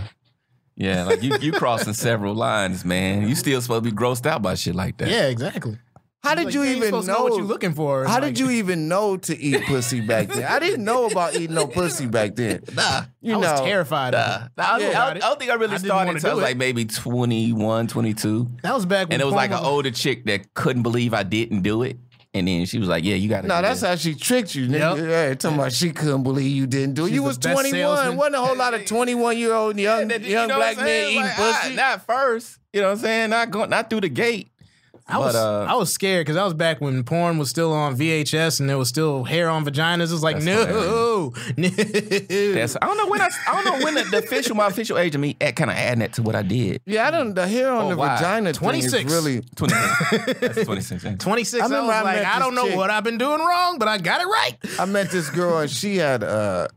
[SPEAKER 5] Like you crossing several lines, man. You still supposed to be grossed out by shit like that.
[SPEAKER 4] Yeah, exactly.
[SPEAKER 3] How did you even know
[SPEAKER 4] what you're looking for?
[SPEAKER 3] How did you even know to eat pussy back then? I didn't know about eating no pussy back then.
[SPEAKER 4] I was terrified of it.
[SPEAKER 5] I don't think I really started until I was like maybe 21, 22.
[SPEAKER 4] That was back when
[SPEAKER 5] and it was like an older chick that couldn't believe I didn't do it. And then she was like, yeah, you got to do
[SPEAKER 3] that's how she tricked you, nigga.
[SPEAKER 4] Yep.
[SPEAKER 3] Yeah, talking about she couldn't believe you didn't do it. You was 21.
[SPEAKER 4] Salesman.
[SPEAKER 3] Wasn't a whole lot of 21-year-old young black men eating pussy.
[SPEAKER 5] Not first. You know what I'm saying? Not through the gate.
[SPEAKER 4] I was scared because that was back when porn was still on VHS and there was still hair on vaginas. It was like, no.
[SPEAKER 5] I don't know when my official age of me kind of adding that to what I did.
[SPEAKER 3] Yeah, the hair on the vagina
[SPEAKER 4] 26.
[SPEAKER 3] thing is really
[SPEAKER 5] 26. That's 26. Yeah.
[SPEAKER 4] 26. I don't know what I've been doing wrong, but I got it right.
[SPEAKER 3] I met this girl and she had and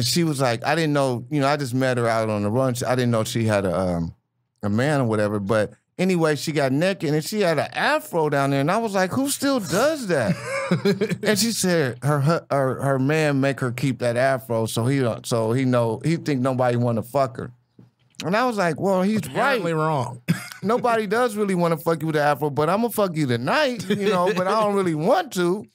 [SPEAKER 3] she was like, I didn't know, I just met her out on the run. I didn't know she had a man or whatever, but anyway, she got naked and she had an afro down there, and I was like, "Who still does that?" And she said her man make her keep that afro, so he think nobody want to fuck her. And I was like, "Well, he's
[SPEAKER 4] Apparently wrong.
[SPEAKER 3] Nobody does really want to fuck you with the afro, but I'm gonna fuck you tonight, but I don't really want to."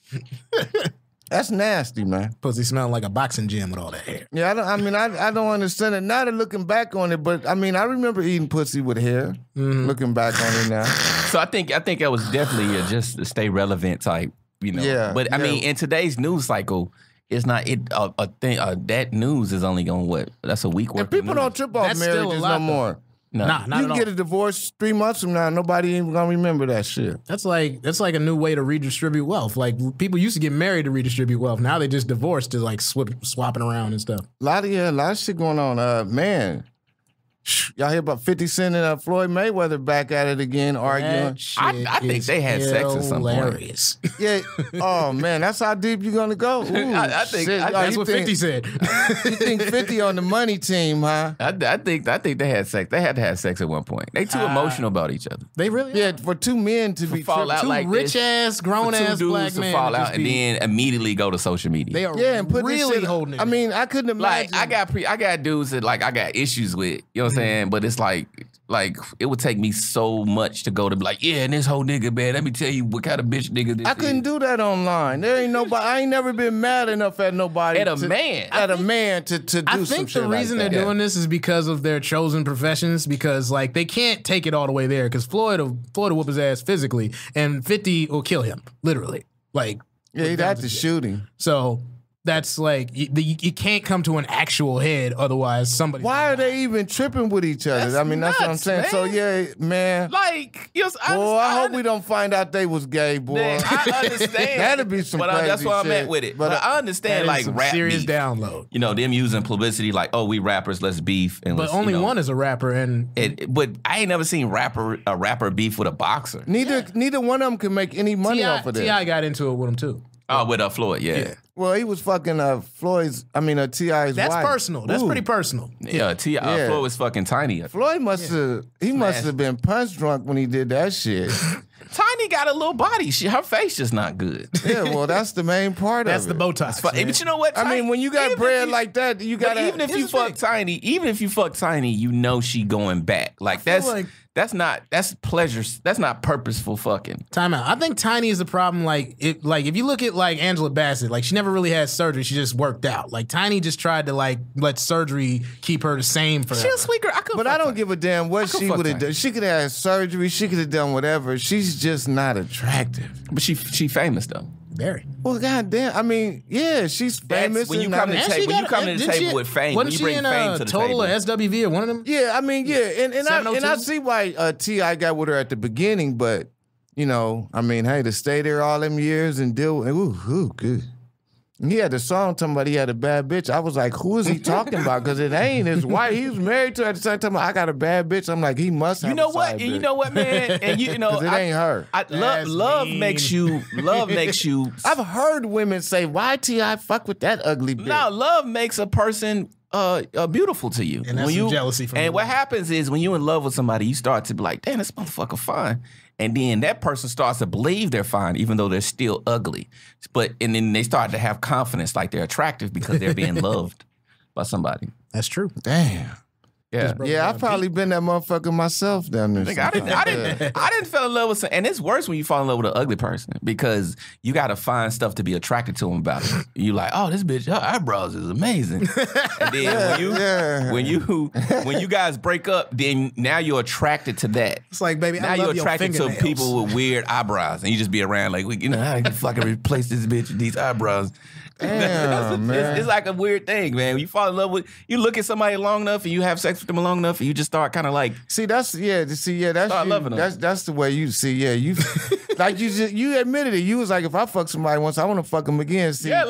[SPEAKER 3] That's nasty, man.
[SPEAKER 4] Pussy smelling like a boxing gym with all that hair.
[SPEAKER 3] Yeah, I don't understand it. Now that looking back on it, but I remember eating pussy with hair. Looking back on it now.
[SPEAKER 5] So I think that was definitely just to stay relevant type,
[SPEAKER 3] Yeah.
[SPEAKER 5] But I mean, in today's news cycle, it's not a thing. That news is only going what? That's a week worth.
[SPEAKER 3] And people don't trip off marriages no more.
[SPEAKER 5] No.
[SPEAKER 4] Nah, not
[SPEAKER 3] you
[SPEAKER 4] at
[SPEAKER 3] can
[SPEAKER 4] all.
[SPEAKER 3] get a divorce 3 months from now. Nobody even gonna remember that shit.
[SPEAKER 4] That's like a new way to redistribute wealth. Like people used to get married to redistribute wealth. Now they just divorce to like swapping around and stuff.
[SPEAKER 3] A lot of shit going on. Man, y'all hear about 50 Cent and Floyd Mayweather back at it again, arguing?
[SPEAKER 5] I think they had sex at some point.
[SPEAKER 3] Yeah. Oh man, that's how deep you gonna go. Ooh,
[SPEAKER 5] I think
[SPEAKER 4] That's what 50 said.
[SPEAKER 3] You think 50 on the money team, huh?
[SPEAKER 5] I think they had sex. They had to have sex at one point. They too emotional about each other.
[SPEAKER 4] They really
[SPEAKER 3] Yeah, for two men to be
[SPEAKER 5] fall out
[SPEAKER 4] two
[SPEAKER 5] like
[SPEAKER 4] rich
[SPEAKER 5] this,
[SPEAKER 4] ass, grown
[SPEAKER 5] for two
[SPEAKER 4] ass
[SPEAKER 5] dudes
[SPEAKER 4] black
[SPEAKER 5] to
[SPEAKER 4] men
[SPEAKER 5] fall
[SPEAKER 4] to
[SPEAKER 5] out
[SPEAKER 4] just
[SPEAKER 5] and
[SPEAKER 4] be-
[SPEAKER 5] then immediately go to social media.
[SPEAKER 4] They are
[SPEAKER 3] and put this
[SPEAKER 4] really
[SPEAKER 3] shit,
[SPEAKER 4] holding it.
[SPEAKER 3] I mean, I couldn't imagine.
[SPEAKER 5] Like I got dudes that like I got issues with. You know what I'm saying? But it's like it would take me so much to go to be like, yeah, and this whole nigga, man, let me tell you what kind of bitch nigga this
[SPEAKER 3] I couldn't do that online. There ain't nobody. I ain't never been mad enough at nobody.
[SPEAKER 5] At a man.
[SPEAKER 3] At a man to do
[SPEAKER 4] I
[SPEAKER 3] some
[SPEAKER 4] think
[SPEAKER 3] shit
[SPEAKER 4] the reason
[SPEAKER 3] like
[SPEAKER 4] they're
[SPEAKER 3] that.
[SPEAKER 4] doing this is because of their chosen professions. Because like they can't take it all the way there. Because Floyd will whoop his ass physically, and 50 will kill him literally. Like
[SPEAKER 3] Yeah, he'd have to shoot him.
[SPEAKER 4] so. That's like you can't come to an actual head, otherwise somebody.
[SPEAKER 3] Why are they even tripping with each other?
[SPEAKER 5] That's
[SPEAKER 3] I mean, that's what I'm
[SPEAKER 5] nuts,
[SPEAKER 3] saying.
[SPEAKER 5] man.
[SPEAKER 3] So yeah, man.
[SPEAKER 5] Like, you know,
[SPEAKER 3] Boy, I hope we don't find out they was gay, boy.
[SPEAKER 5] Man, I understand.
[SPEAKER 3] That'd be some
[SPEAKER 5] but
[SPEAKER 3] crazy
[SPEAKER 5] that's why I'm
[SPEAKER 3] shit.
[SPEAKER 5] at with it.
[SPEAKER 3] But
[SPEAKER 5] But I understand like rap
[SPEAKER 4] serious
[SPEAKER 5] beef.
[SPEAKER 4] download.
[SPEAKER 5] You know, them using publicity like, oh, we rappers, let's beef. And
[SPEAKER 4] But
[SPEAKER 5] let's,
[SPEAKER 4] only
[SPEAKER 5] you know,
[SPEAKER 4] one is a rapper, and
[SPEAKER 5] But I ain't never seen a rapper beef with a boxer.
[SPEAKER 3] Neither one of them can make any money off of this.
[SPEAKER 4] Ti got into it with him too.
[SPEAKER 5] Oh, with Floyd, yeah.
[SPEAKER 3] Well, he was fucking T.I.'s
[SPEAKER 4] That's
[SPEAKER 3] wife.
[SPEAKER 4] personal. That's
[SPEAKER 3] Ooh.
[SPEAKER 4] pretty personal.
[SPEAKER 5] Yeah,
[SPEAKER 3] Yeah.
[SPEAKER 5] Floyd was fucking tiny.
[SPEAKER 3] Floyd must have been punch drunk when he did that shit.
[SPEAKER 5] Tiny got a little body. Her face just not good.
[SPEAKER 3] Yeah, well, that's the main part
[SPEAKER 4] That's
[SPEAKER 3] of
[SPEAKER 4] the
[SPEAKER 3] it.
[SPEAKER 4] bow ties.
[SPEAKER 5] But you know what?
[SPEAKER 3] I mean, when you got
[SPEAKER 5] even
[SPEAKER 3] bread
[SPEAKER 5] if you-
[SPEAKER 3] like that, you
[SPEAKER 5] but
[SPEAKER 3] got
[SPEAKER 5] even if you
[SPEAKER 4] Here's the
[SPEAKER 5] fuck
[SPEAKER 4] thing.
[SPEAKER 5] Tiny, you know she going back. Like that's not purposeful fucking.
[SPEAKER 4] Time out. I think Tiny is the problem. Like if you look at like Angela Bassett, like she never really had surgery. She just worked out. Like Tiny just tried to like let surgery keep her the same forever.
[SPEAKER 5] She a sweet girl.
[SPEAKER 3] But I don't give a damn what she
[SPEAKER 5] fuck
[SPEAKER 3] would have
[SPEAKER 5] Tiny.
[SPEAKER 3] done. She could have had surgery. She could have done whatever. She's just not attractive.
[SPEAKER 5] But she famous though.
[SPEAKER 4] Very.
[SPEAKER 3] Well, goddamn. I mean, yeah, she's famous.
[SPEAKER 5] That's when you
[SPEAKER 3] and
[SPEAKER 5] come
[SPEAKER 3] not-
[SPEAKER 5] to
[SPEAKER 4] And
[SPEAKER 5] take
[SPEAKER 4] she
[SPEAKER 5] when you
[SPEAKER 4] got-
[SPEAKER 5] come to the
[SPEAKER 4] didn't
[SPEAKER 5] table
[SPEAKER 4] she-
[SPEAKER 5] with fame, when
[SPEAKER 4] Wasn't
[SPEAKER 5] you
[SPEAKER 4] she
[SPEAKER 5] bring
[SPEAKER 4] in
[SPEAKER 5] fame to the
[SPEAKER 4] Total
[SPEAKER 5] table.
[SPEAKER 4] or SWV or one of them?
[SPEAKER 3] Yeah, I mean, yeah, and I
[SPEAKER 4] 702?
[SPEAKER 3] see why T.I. got with her at the beginning, but you know, I mean, hey, to stay there all them years and deal with, good. And he had the song talking about he had a bad bitch. I was like, who is he talking about? Because it ain't his wife. He was married to her at the same time. I got a bad bitch. I'm like, he must have.
[SPEAKER 5] You know
[SPEAKER 3] a
[SPEAKER 5] what?
[SPEAKER 3] side
[SPEAKER 5] And you
[SPEAKER 3] bitch.
[SPEAKER 5] know what, man? And you know,
[SPEAKER 3] 'Cause it ain't her.
[SPEAKER 5] Love
[SPEAKER 4] mean.
[SPEAKER 5] makes you.
[SPEAKER 3] I've heard women say, why T.I. fuck with that ugly bitch?
[SPEAKER 5] No, love makes a person beautiful to you.
[SPEAKER 4] And that's
[SPEAKER 5] when
[SPEAKER 4] some
[SPEAKER 5] you,
[SPEAKER 4] jealousy from
[SPEAKER 5] And
[SPEAKER 4] the
[SPEAKER 5] what
[SPEAKER 4] woman.
[SPEAKER 5] happens is when you're in love with somebody, you start to be like, damn, this motherfucker fine. And then that person starts to believe they're fine, even though they're still ugly. And then they start to have confidence, like they're attractive because they're being loved by somebody.
[SPEAKER 4] That's true.
[SPEAKER 3] Damn.
[SPEAKER 5] Yeah.
[SPEAKER 3] Yeah, I've probably been that motherfucker myself down there.
[SPEAKER 5] Like, I didn't fall in love with some, and it's worse when you fall in love with an ugly person because you got to find stuff to be attracted to them about it. You like, oh, this bitch, her eyebrows is amazing. And then when you guys break up, then now you're attracted to that.
[SPEAKER 4] It's like, baby,
[SPEAKER 5] Now
[SPEAKER 4] I
[SPEAKER 5] you're
[SPEAKER 4] love your
[SPEAKER 5] attracted to
[SPEAKER 4] fingernails.
[SPEAKER 5] people with weird eyebrows, and you just be around like, you know, I can fucking replace this bitch with these eyebrows.
[SPEAKER 3] Damn, man.
[SPEAKER 5] It's like a weird thing, man. When you fall in love with, you look at somebody long enough, and you have sex with them long enough, and you just start kind of like,
[SPEAKER 3] That's
[SPEAKER 5] Start
[SPEAKER 3] you.
[SPEAKER 5] loving them.
[SPEAKER 3] That's the way you see. Yeah, you like you admitted it. You was like, if I fuck somebody once, I want to fuck them again. See,
[SPEAKER 5] I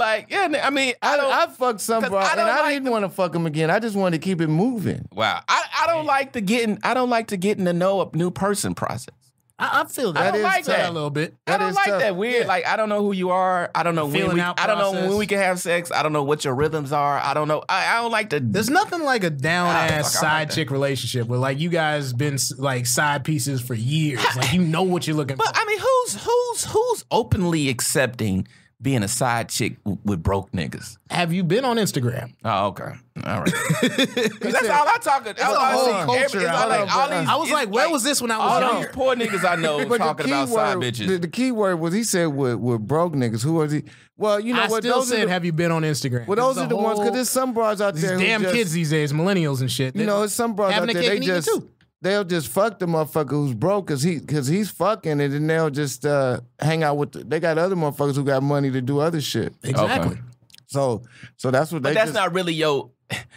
[SPEAKER 5] mean,
[SPEAKER 3] I fucked somebody,
[SPEAKER 5] 'cause I
[SPEAKER 3] and
[SPEAKER 5] don't
[SPEAKER 3] I
[SPEAKER 5] like
[SPEAKER 3] didn't want to fuck them again. I just wanted to keep it moving.
[SPEAKER 5] wow, I don't like the getting to know a new person process.
[SPEAKER 4] I feel that.
[SPEAKER 5] I don't
[SPEAKER 3] is
[SPEAKER 5] like
[SPEAKER 3] tough.
[SPEAKER 5] that
[SPEAKER 4] a little bit.
[SPEAKER 5] I
[SPEAKER 3] That
[SPEAKER 5] don't
[SPEAKER 3] is
[SPEAKER 5] like
[SPEAKER 3] tough.
[SPEAKER 5] that weird.
[SPEAKER 3] Yeah.
[SPEAKER 5] Like I don't know who you are. I don't know when
[SPEAKER 4] Feeling
[SPEAKER 5] we.
[SPEAKER 4] out
[SPEAKER 5] I don't know
[SPEAKER 4] process.
[SPEAKER 5] when we can have sex. I don't know what your rhythms are. I don't know. I don't like the.
[SPEAKER 4] There's nothing like a down ass
[SPEAKER 5] fuck, I like
[SPEAKER 4] side
[SPEAKER 5] that.
[SPEAKER 4] chick relationship where like you guys been like side pieces for years. Like you know what you're looking for.
[SPEAKER 5] But I mean, who's openly accepting being a side chick with broke niggas?
[SPEAKER 4] Have you been on Instagram?
[SPEAKER 5] Oh, okay. All right. 'Cause that's all I talk about.
[SPEAKER 4] a whole culture out there. I was like, where was this when I was
[SPEAKER 5] all
[SPEAKER 4] younger?
[SPEAKER 5] these poor niggas I know
[SPEAKER 3] But
[SPEAKER 5] talking about side bitches.
[SPEAKER 3] The key word was he said with broke niggas. Who was he? Well, you know
[SPEAKER 4] I
[SPEAKER 3] what?
[SPEAKER 4] still
[SPEAKER 3] Those are
[SPEAKER 4] said,
[SPEAKER 3] the-
[SPEAKER 4] have you been on Instagram?
[SPEAKER 3] Well, those are the ones because there's some bras out
[SPEAKER 4] these
[SPEAKER 3] there.
[SPEAKER 4] damn
[SPEAKER 3] who just,
[SPEAKER 4] kids these days, millennials and shit.
[SPEAKER 3] You know, there's some bras out
[SPEAKER 4] having a
[SPEAKER 3] there.
[SPEAKER 4] cake
[SPEAKER 3] They
[SPEAKER 4] and eating it
[SPEAKER 3] just
[SPEAKER 4] too.
[SPEAKER 3] they'll just fuck the motherfucker who's broke because he's fucking, and then they'll just hang out with. They got other motherfuckers who got money to do other shit.
[SPEAKER 4] Exactly.
[SPEAKER 5] Okay.
[SPEAKER 3] So that's what
[SPEAKER 5] But
[SPEAKER 3] they.
[SPEAKER 5] that's not really your.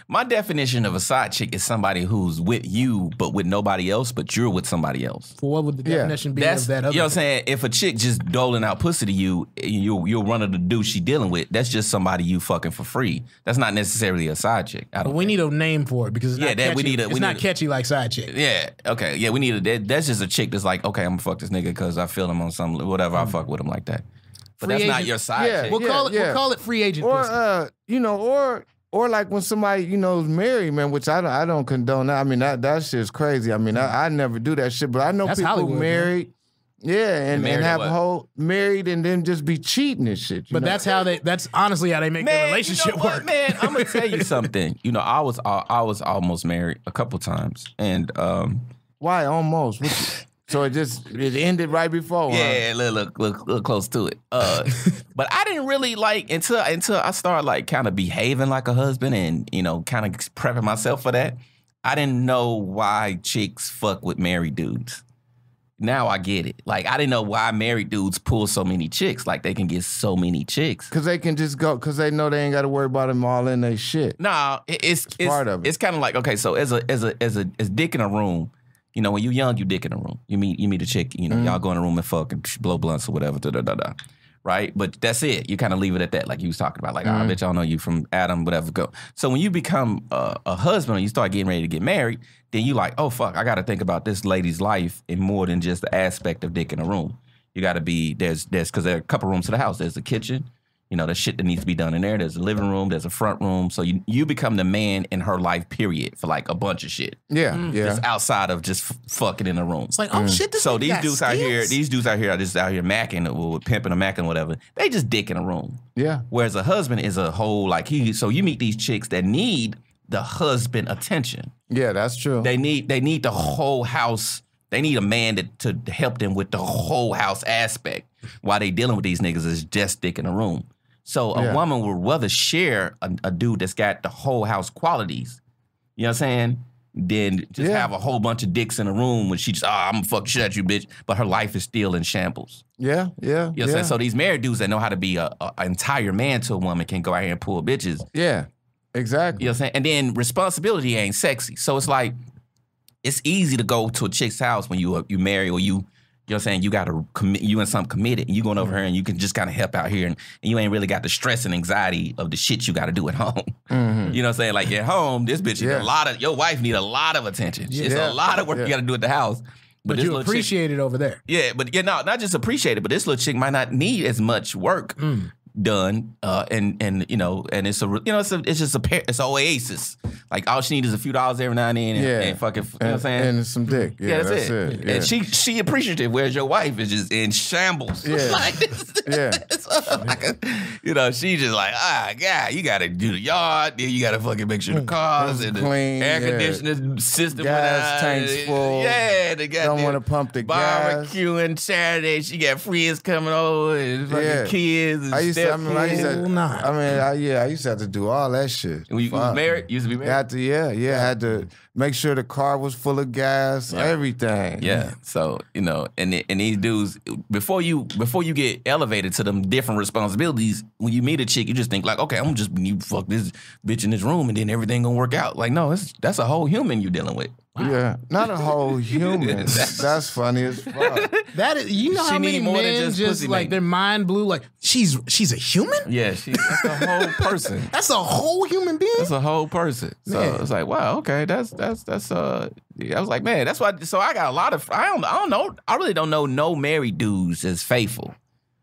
[SPEAKER 5] My definition of a side chick is somebody who's with you, but with nobody else, but you're with somebody else.
[SPEAKER 4] Well, what would the definition be
[SPEAKER 5] That's,
[SPEAKER 4] of that other?
[SPEAKER 5] You know what I'm saying? If a chick just doling out pussy to you, you'll run of the dude she dealing with. That's just somebody you fucking for free. That's not necessarily a side chick.
[SPEAKER 4] But we need a name for it because it's not catchy. It's not catchy like side chick.
[SPEAKER 5] Yeah. Okay. Yeah. We need that's just a chick that's like, okay, I'm gonna fuck this nigga because I feel him on some whatever. I fuck with him like that. But
[SPEAKER 4] Free
[SPEAKER 5] that's not
[SPEAKER 4] agent.
[SPEAKER 5] your side chick.
[SPEAKER 4] We'll call it free agent.
[SPEAKER 3] Or or like when somebody, is married, man, which I don't condone that. I mean, that shit's crazy. I mean, I never do that shit, but I know
[SPEAKER 4] That's
[SPEAKER 3] people
[SPEAKER 4] Hollywood,
[SPEAKER 3] married. Man. Yeah, and have
[SPEAKER 5] what?
[SPEAKER 3] a whole married and then just be cheating and shit.
[SPEAKER 4] But that's honestly how they make their relationship work.
[SPEAKER 5] Man, I'm gonna tell you something. I was almost married a couple times, and
[SPEAKER 3] why almost? So it ended right before.
[SPEAKER 5] Yeah, look close to it. But I didn't really until I started kind of behaving like a husband and kind of prepping myself for that. I didn't know why chicks fuck with married dudes. Now I get it. I didn't know why married dudes pull so many chicks. They can get so many chicks.
[SPEAKER 3] Because they can just go, because they know they ain't got to worry about them all in their shit.
[SPEAKER 5] Nah, it's
[SPEAKER 3] part of it.
[SPEAKER 5] It's kind of like, okay, so as dick in a room, when you young, you dick in a room. You meet a chick, y'all go in a room and fuck and blow blunts or whatever, da-da-da-da. Right? But that's it. You kind of leave it at that, like you was talking about. I bet y'all know you from Adam, whatever, go. So when you become a husband or you start getting ready to get married, then you like, oh, fuck, I got to think about this lady's life in more than just the aspect of dick in a room. You got to be, because there are a couple rooms to the house. There's a kitchen. There's shit that needs to be done in there. There's a living room. There's a front room. So you become the man in her life, period, for a bunch of shit.
[SPEAKER 3] Yeah, yeah.
[SPEAKER 5] Just outside of just fucking in a room.
[SPEAKER 4] It's like, oh shit, this
[SPEAKER 5] So
[SPEAKER 4] these dudes
[SPEAKER 5] out here are just out here macking or pimping or macking or whatever. They just dick in a room.
[SPEAKER 3] Yeah.
[SPEAKER 5] Whereas a husband is a whole so you meet these chicks that need the husband attention.
[SPEAKER 3] Yeah, that's true.
[SPEAKER 5] They need the whole house. They need a man to help them with the whole house aspect. While they dealing with these niggas is just dick in a room. So a woman would rather share a dude that's got the whole house qualities, you know what I'm saying, than just have a whole bunch of dicks in a room when she just, I'm gonna fuck shit at you, bitch, but her life is still in shambles.
[SPEAKER 3] Yeah.
[SPEAKER 5] You know what I'm saying? So these married dudes that know how to be an entire man to a woman can go out here and pull bitches.
[SPEAKER 3] Yeah, exactly.
[SPEAKER 5] You know what I'm saying? And then responsibility ain't sexy. So it's it's easy to go to a chick's house when you marry or you know what I'm saying? You got to commit, you and something committed. And you going over here and you can just kind of help out here and you ain't really got the stress and anxiety of the shit you got to do at home. Mm-hmm. You know what I'm saying? At home, this bitch is your wife need a lot of attention. It's a lot of work you got to do at the house.
[SPEAKER 4] But you appreciate it over there.
[SPEAKER 5] Yeah, but not just appreciate it, but this little chick might not need as much work done, and it's it's an oasis. All she needs is a few dollars every now and then, and fucking, you know what I'm saying?
[SPEAKER 3] And some dick. Yeah, that's it. Yeah.
[SPEAKER 5] And she appreciative, whereas your wife is just in shambles.
[SPEAKER 3] Yeah.
[SPEAKER 5] She just God, you gotta do the yard, then you gotta fucking make sure the cars and the
[SPEAKER 3] clean,
[SPEAKER 5] air conditioning system
[SPEAKER 3] gas tanks full.
[SPEAKER 5] Yeah, they got
[SPEAKER 3] don't want to pump the gas.
[SPEAKER 5] Barbecuing Saturday, she got friends coming over and fucking kids and
[SPEAKER 3] I used to have to do all that shit.
[SPEAKER 5] When you was married, you used to be married?
[SPEAKER 3] Had to make sure the car was full of gas, everything.
[SPEAKER 5] Yeah. So, and these dudes, before you get elevated to them different responsibilities, when you meet a chick, you just think okay, I'm just fuck this bitch in this room and then everything gonna work out. No, that's a whole human you dealing with.
[SPEAKER 3] Yeah, not a whole human. That's funny as fuck.
[SPEAKER 4] That is, how many men just their mind blew. She's a human.
[SPEAKER 5] Yeah, that's a whole person.
[SPEAKER 4] That's a whole human being.
[SPEAKER 5] That's a whole person. So it's wow, okay, that's. I was like, man, that's why. So I got a lot of. I don't know. I really don't know no married dudes as faithful.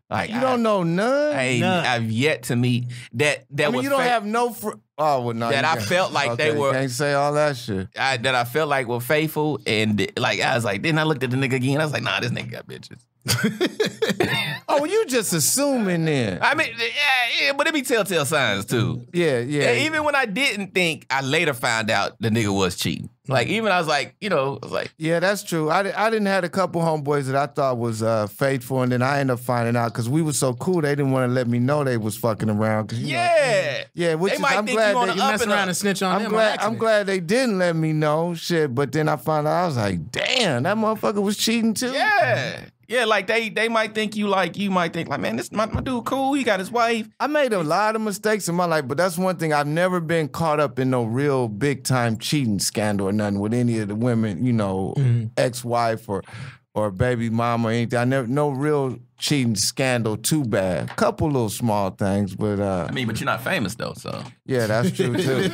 [SPEAKER 3] You don't know none.
[SPEAKER 5] I've yet to meet that.
[SPEAKER 3] I mean, you don't have no. Oh well, no.
[SPEAKER 5] That I felt like they were.
[SPEAKER 3] Can't say all that shit.
[SPEAKER 5] That I felt like were faithful, and I was like, then I looked at the nigga again. I was like, nah, this nigga got bitches.
[SPEAKER 3] Oh, you just assuming then.
[SPEAKER 5] I mean, yeah, but it be telltale signs too.
[SPEAKER 3] Yeah.
[SPEAKER 5] And even when I didn't think, I later found out the nigga was cheating. Even I was like,
[SPEAKER 3] yeah, that's true. I didn't have a couple homeboys that I thought was faithful, and then I ended up finding out because we were so cool, they didn't want to let me know they was fucking around. Which
[SPEAKER 5] I'm glad
[SPEAKER 4] you mess around and snitch on them.
[SPEAKER 3] I'm glad they didn't let me know, shit. But then I found out, I was like, damn, that motherfucker was cheating too.
[SPEAKER 5] Yeah. Yeah, like they might think you might think like, man, this my dude cool. He got his wife.
[SPEAKER 3] I made a lot of mistakes in my life, but that's one thing. I've never been caught up in no real big time cheating scandal or nothing with any of the women, you know, ex-wife or baby mama or anything. I never no real cheating scandal too bad. Couple little small things, but
[SPEAKER 5] I mean, but you're not famous though, so
[SPEAKER 3] yeah, that's true too.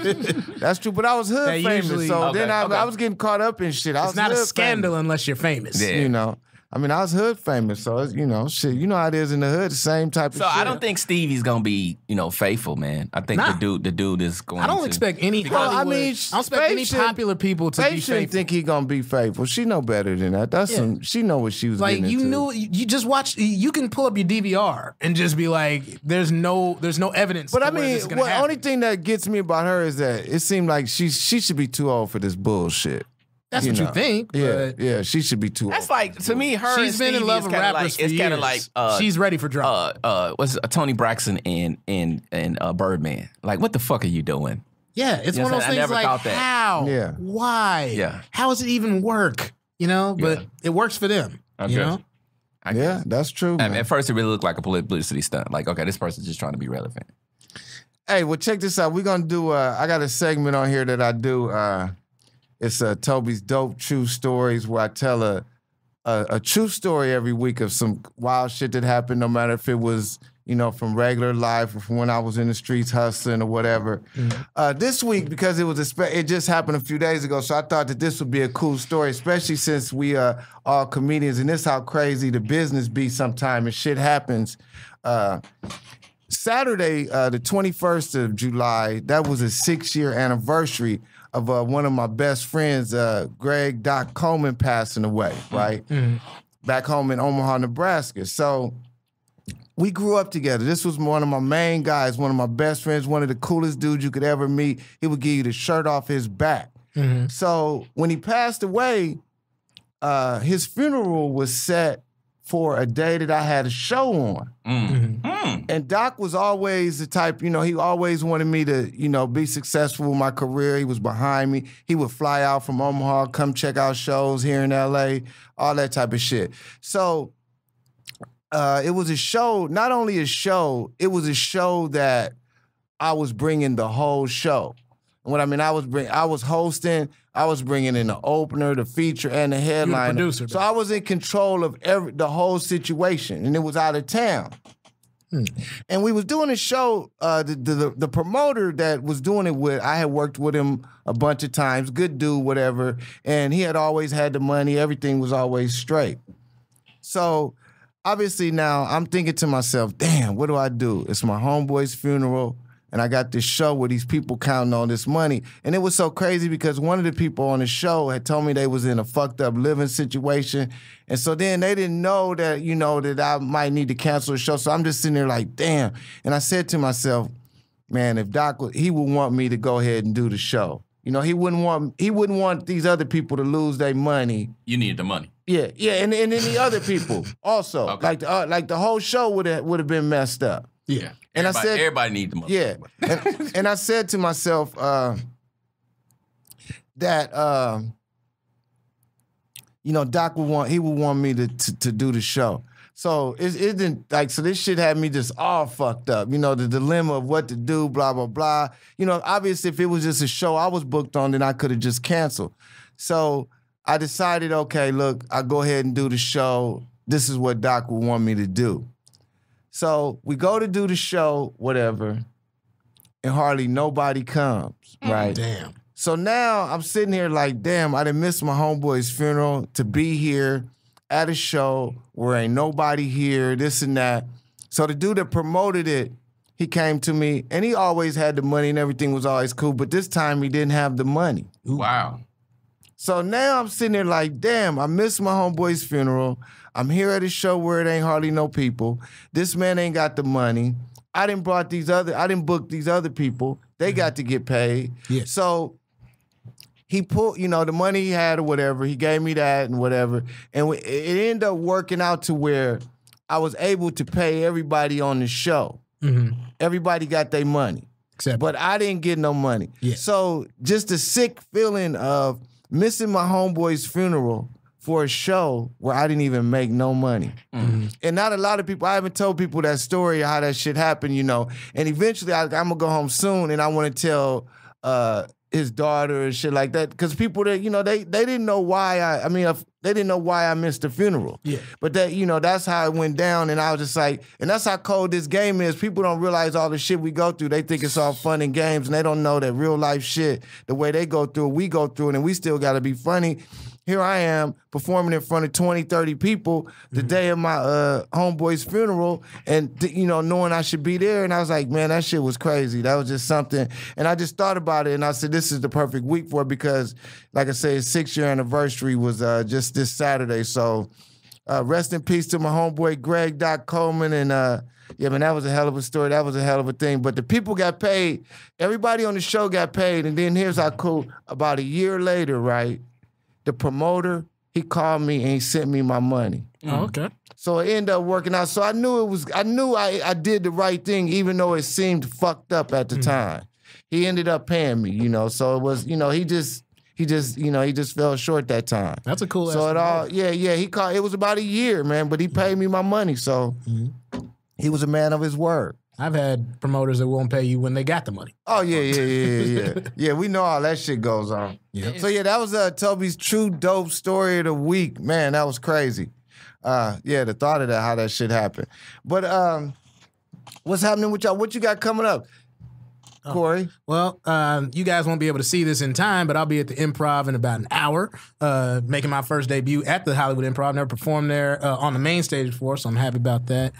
[SPEAKER 3] That's true. But I was hood famous,
[SPEAKER 4] usually-
[SPEAKER 3] so
[SPEAKER 5] Okay,
[SPEAKER 3] then I
[SPEAKER 5] okay.
[SPEAKER 3] was getting caught up in shit.
[SPEAKER 4] It's not a scandal unless you're famous.
[SPEAKER 5] Yeah.
[SPEAKER 3] You know, I mean, I was hood famous, so it's, you know, shit. You know how it is in the hood, the same type of
[SPEAKER 5] So
[SPEAKER 3] shit.
[SPEAKER 5] I don't think Stevie's gonna be, you know, faithful, man. I think
[SPEAKER 4] Nah.
[SPEAKER 5] the dude is going.
[SPEAKER 4] I don't
[SPEAKER 5] to.
[SPEAKER 4] expect any
[SPEAKER 3] Well, I
[SPEAKER 4] Hollywood.
[SPEAKER 3] mean,
[SPEAKER 4] I don't expect any
[SPEAKER 3] Faith shouldn't-
[SPEAKER 4] popular people to
[SPEAKER 3] Faith
[SPEAKER 4] be
[SPEAKER 3] shouldn't
[SPEAKER 4] faithful.
[SPEAKER 3] think he gonna be faithful. She know better than that. That's some. She know what she was
[SPEAKER 4] Like
[SPEAKER 3] getting
[SPEAKER 4] you
[SPEAKER 3] into.
[SPEAKER 4] knew, you just watch. You can pull up your DVR and just be like, "There's no evidence."
[SPEAKER 3] But
[SPEAKER 4] to
[SPEAKER 3] I
[SPEAKER 4] where
[SPEAKER 3] mean,
[SPEAKER 4] this is gonna
[SPEAKER 3] the
[SPEAKER 4] happen.
[SPEAKER 3] only thing that gets me about her is that it seemed like she should be too old for this bullshit.
[SPEAKER 4] That's what you
[SPEAKER 3] know.
[SPEAKER 4] think.
[SPEAKER 3] Yeah,
[SPEAKER 4] but
[SPEAKER 3] yeah, she should be too
[SPEAKER 5] That's
[SPEAKER 3] old.
[SPEAKER 5] like to me, her.
[SPEAKER 4] she's
[SPEAKER 5] and
[SPEAKER 4] been in
[SPEAKER 5] Stevie
[SPEAKER 4] love
[SPEAKER 5] is
[SPEAKER 4] with
[SPEAKER 5] kinda
[SPEAKER 4] rappers
[SPEAKER 5] like,
[SPEAKER 4] for
[SPEAKER 5] it's
[SPEAKER 4] years.
[SPEAKER 5] kind of like
[SPEAKER 4] she's ready for drama.
[SPEAKER 5] what's Tony Braxton and Birdman. Like, what the fuck are you doing?
[SPEAKER 4] Yeah, it's
[SPEAKER 5] You know
[SPEAKER 4] one of
[SPEAKER 5] what
[SPEAKER 4] those
[SPEAKER 5] I'm saying? I
[SPEAKER 4] things
[SPEAKER 5] never
[SPEAKER 4] like,
[SPEAKER 5] thought that.
[SPEAKER 4] how?
[SPEAKER 3] Yeah.
[SPEAKER 4] Why?
[SPEAKER 5] Yeah.
[SPEAKER 4] How does it even work? You know, but
[SPEAKER 5] Yeah.
[SPEAKER 4] it works for them.
[SPEAKER 5] I
[SPEAKER 4] you
[SPEAKER 5] guess.
[SPEAKER 4] know?
[SPEAKER 5] I
[SPEAKER 3] Yeah,
[SPEAKER 5] guess.
[SPEAKER 3] that's true. Man.
[SPEAKER 5] At first, it really looked like a publicity stunt. Like, okay, this person's just trying to be relevant.
[SPEAKER 3] Hey, well, check this out. We're gonna do. I got a segment on here that I do. It's Tobe's Dope True Stories, where I tell a true story every week of some wild shit that happened, no matter if it was, you know, from regular life or from when I was in the streets hustling or whatever. This week, because it was it just happened a few days ago, so I thought that this would be a cool story, especially since we are all comedians, and this how crazy the business be sometime and shit happens. Saturday, the 21st of July, that was a 6-year anniversary of one of my best friends, Greg Doc Coleman, passing away, right? Back home in Omaha, Nebraska. So we grew up together. This was one of my main guys, one of my best friends, one of the coolest dudes you could ever meet. He would give you the shirt off his back. So when he passed away, his funeral was set for a day that I had a show on. And Doc was always the type, you know, he always wanted me to, you know, be successful with my career. He was behind me. He would fly out from Omaha, come check out shows here in LA, all that type of shit. So it was a show, not only a show, it was a show that I was bringing the whole show. And what I mean, I was hosting, I was bringing in the opener, the feature, and the headliner.
[SPEAKER 4] producer,
[SPEAKER 3] So I was in control of the whole situation, and it was out of town. And we was doing a show, the promoter that was doing it with, I had worked with him a bunch of times, good dude, whatever, and he had always had the money, everything was always straight. So obviously now I'm thinking to myself, damn, what do I do? It's my homeboy's funeral, and I got this show where these people counting on this money. And it was so crazy because one of the people on the show had told me they was in a fucked up living situation. And so then they didn't know that, you know, that I might need to cancel the show. So I'm just sitting there like, damn. And I said to myself, man, if Doc, he would want me to go ahead and do the show. You know, he wouldn't want these other people to lose their money.
[SPEAKER 5] You needed the money.
[SPEAKER 3] Yeah, and then the other people also.
[SPEAKER 5] Okay.
[SPEAKER 3] Like the whole show would have been messed up.
[SPEAKER 5] Yeah.
[SPEAKER 3] And
[SPEAKER 5] everybody needs the money.
[SPEAKER 3] Yeah, and I said to myself that you know, Doc would want me to do the show. So it didn't like, so this shit had me just all fucked up. You know, the dilemma of what to do, blah blah blah. You know, obviously if it was just a show I was booked on, then I could have just canceled. So I decided, okay, look, I'll go ahead and do the show. This is what Doc would want me to do. So we go to do the show, whatever, and hardly nobody comes, right?
[SPEAKER 4] Damn.
[SPEAKER 3] So now I'm sitting here like, damn, I done missed my homeboy's funeral to be here at a show where ain't nobody here, this and that. So the dude that promoted it, he came to me, and he always had the money and everything was always cool, but this time he didn't have the money.
[SPEAKER 5] Wow.
[SPEAKER 3] So now I'm sitting there like, damn, I missed my homeboy's funeral. I'm here at a show where it ain't hardly no people. This man ain't got the money. I didn't book these other people. They got to get paid.
[SPEAKER 4] Yeah.
[SPEAKER 3] So he pulled, you know, the money he had or whatever. He gave me that and whatever. And it ended up working out to where I was able to pay everybody on the show. Everybody got their money. But I didn't get no money.
[SPEAKER 4] Yeah.
[SPEAKER 3] So just the sick feeling of missing my homeboy's funeral for a show where I didn't even make no money. Mm-hmm. And not a lot of people, I haven't told people that story, how that shit happened, you know. And eventually I'm gonna go home soon and I wanna tell his daughter and shit like that. Because people that, you know, they didn't know why they didn't know why I missed the funeral. Yeah. But that, you know, that's how it went down. And I was just like, and that's how cold this game is. People don't realize all the shit we go through. They think it's all fun and games, and they don't know that real life shit, the way they go through it, we go through it, and we still gotta be funny. Here I am performing in front of 20, 30 people the day of my homeboy's funeral, and you know, knowing I should be there. And I was like, man, that shit was crazy. That was just something. And I just thought about it, and I said, this is the perfect week for it because, like I said, his 6-year anniversary was just this Saturday. So rest in peace to my homeboy Greg Coleman. And yeah, man, that was a hell of a story. That was a hell of a thing. But the people got paid. Everybody on the show got paid. And then here's how cool. About a year later, right? The promoter, he called me and he sent me my money.
[SPEAKER 4] Oh, okay.
[SPEAKER 3] So it ended up working out. So I knew I did the right thing, even though it seemed fucked up at the time. He ended up paying me, you know. So it was, you know, he just fell short that time.
[SPEAKER 4] That's a cool.
[SPEAKER 3] So it all, yeah. He called. It was about a year, man, but he paid me my money. So he was a man of his word.
[SPEAKER 4] I've had promoters that won't pay you when they got the money.
[SPEAKER 3] Oh, yeah. Yeah, we know all that shit goes on. Yep. So, yeah, that was Tobe's true dope story of the week. Man, that was crazy. Yeah, the thought of that, how that shit happened. But what's happening with y'all? What you got coming up, Corey?
[SPEAKER 4] Well, you guys won't be able to see this in time, but I'll be at the Improv in about an hour, making my first debut at the Hollywood Improv. Never performed there on the main stage before, so I'm happy about that.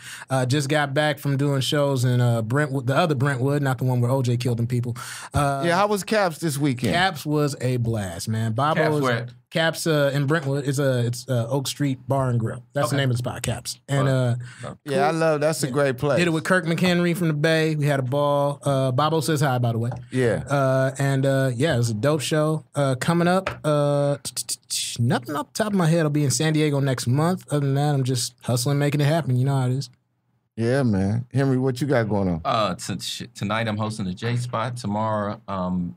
[SPEAKER 4] Just got back from doing shows in Brentwood, the other Brentwood, not the one where OJ killed them people.
[SPEAKER 3] Yeah, how was Caps this weekend?
[SPEAKER 4] Caps was a blast, man. Caps in Brentwood. It's Oak Street Bar and Grill. That's the name of the spot, Caps. And
[SPEAKER 3] yeah, I love that's a great place.
[SPEAKER 4] Did it with Kirk McHenry from the Bay. We had a ball. Bobo says hi, by the way.
[SPEAKER 3] Yeah.
[SPEAKER 4] Yeah, it was a dope show. Coming up, nothing off the top of my head. I'll be in San Diego next month. Other than that, I'm just hustling, making it happen. You know how it is.
[SPEAKER 3] Yeah, man. Henry, what you got going on?
[SPEAKER 5] Tonight I'm hosting the J Spot. Tomorrow I'm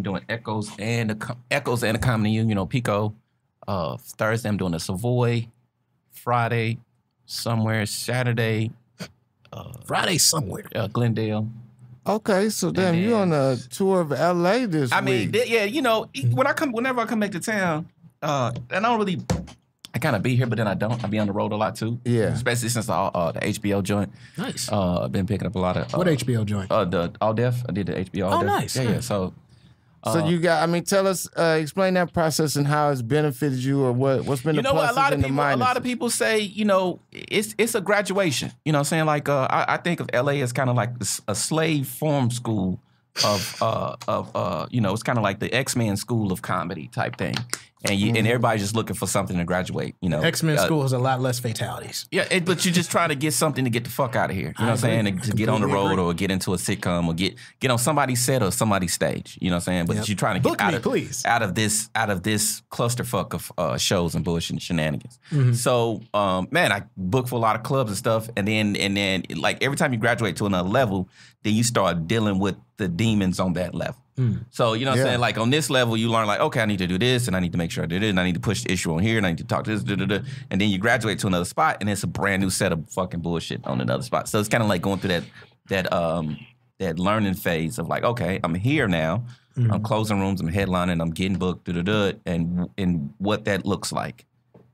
[SPEAKER 5] doing Echoes and a Comedy Union, you know, Pico. Thursday I'm doing the Savoy. Friday somewhere. Saturday.
[SPEAKER 4] Friday somewhere.
[SPEAKER 5] Glendale.
[SPEAKER 3] Okay, so damn, you on a tour of LA this week.
[SPEAKER 5] I mean, yeah, you know, whenever I come back to town, and I don't really. I kind of be here, but then I don't. I be on the road a lot too.
[SPEAKER 3] Yeah.
[SPEAKER 5] Especially since the HBO joint.
[SPEAKER 4] Nice.
[SPEAKER 5] I've been picking up a lot of.
[SPEAKER 4] What HBO joint?
[SPEAKER 5] The All Def. I did the HBO All Def.
[SPEAKER 4] Nice.
[SPEAKER 5] Yeah. So
[SPEAKER 3] you got, I mean, tell us, explain that process and how it's benefited you or what's been the pluses and the minuses.
[SPEAKER 5] A lot of people say, you know, it's a graduation. You know what I'm saying? Like, I think of LA as kind of like a slave form school of you know, it's kind of like the X-Men school of comedy type thing. And everybody's just looking for something to graduate, you know.
[SPEAKER 4] X-Men school has a lot less fatalities.
[SPEAKER 5] Yeah, but you're just trying to get something to get the fuck out of here. You know what I'm saying? To get on the road or get into a sitcom or get on somebody's set or somebody's stage. You know what I'm saying? But you're trying to get out of this clusterfuck of shows and bullshit and shenanigans. Mm-hmm. So, man, I book for a lot of clubs and stuff. And then like every time you graduate to another level, then you start dealing with the demons on that level. So, you know what I'm saying? Like, on this level, you learn, like, okay, I need to do this, and I need to make sure I do this, and I need to push the issue on here, and I need to talk to this, and then you graduate to another spot, and it's a brand new set of fucking bullshit on another spot. So it's kind of like going through that learning phase of, like, okay, I'm here now, I'm closing rooms, I'm headlining, I'm getting booked, and what that looks like.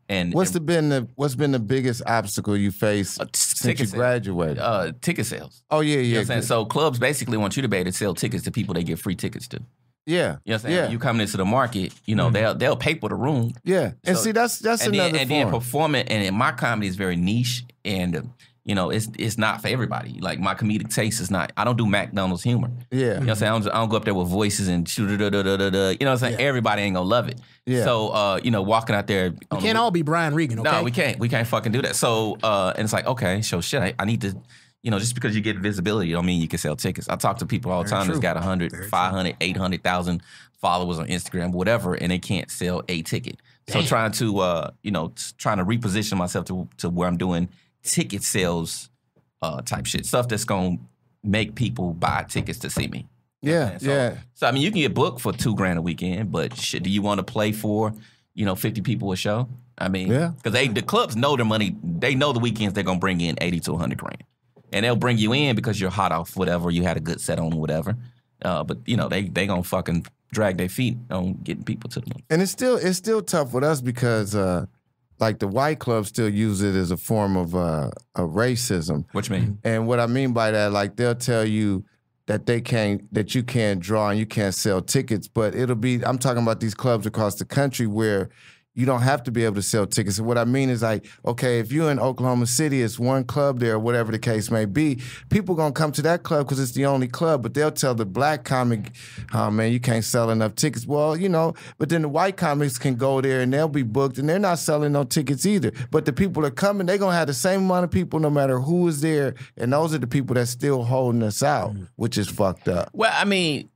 [SPEAKER 5] And
[SPEAKER 3] what's been the biggest obstacle you faced since you graduated?
[SPEAKER 5] Ticket sales.
[SPEAKER 3] Oh yeah.
[SPEAKER 5] You know what I'm saying? So clubs basically want you to be able to sell tickets to people they give free tickets to.
[SPEAKER 3] Yeah.
[SPEAKER 5] You know what I'm saying? Yeah. You coming into the market, you know, they'll pay for the room.
[SPEAKER 3] Yeah. And see, that's another form.
[SPEAKER 5] Then performing, and my comedy is very niche, and you know, it's not for everybody. Like, my comedic taste is not. I don't do McDonald's humor.
[SPEAKER 3] Yeah.
[SPEAKER 5] You know what I'm saying? I don't go up there with voices and you know what I'm saying? Yeah. Everybody ain't gonna love it. Yeah. So, you know, walking out there.
[SPEAKER 4] We can't all be Brian Regan, okay?
[SPEAKER 5] No, we can't. We can't fucking do that. So, and it's like, okay, so shit, I need to, you know, just because you get visibility don't mean you can sell tickets. I talk to people all the time that's got 100, 500, 800,000 followers on Instagram, whatever, and they can't sell a ticket. Damn. So trying to, trying to reposition myself to where I'm doing ticket sales type shit. Stuff that's going to make people buy tickets to see me.
[SPEAKER 3] Yeah,
[SPEAKER 5] So, I mean, you can get booked for $2,000 a weekend, but shit, do you want to play for, you know, 50 people a show? I mean, because the clubs know their money. They know the weekends they're gonna bring in 80 to 100 grand, and they'll bring you in because you're hot off whatever, you had a good set on whatever. But you know they gonna fucking drag their feet on getting people to the moon.
[SPEAKER 3] And it's still tough with us because like the white clubs still use it as a form of racism.
[SPEAKER 5] What you mean?
[SPEAKER 3] And what I mean by that, like they'll tell you that you can't draw and you can't sell tickets, but I'm talking about these clubs across the country where you don't have to be able to sell tickets. And what I mean is like, okay, if you're in Oklahoma City, it's one club there, or whatever the case may be, people gonna come to that club because it's the only club, but they'll tell the black comic, oh man, you can't sell enough tickets. Well, you know, but then the white comics can go there and they'll be booked and they're not selling no tickets either. But the people that are coming, they're gonna have the same amount of people no matter who is there, and those are the people that's still holding us out, which is fucked up.
[SPEAKER 5] Well, I mean,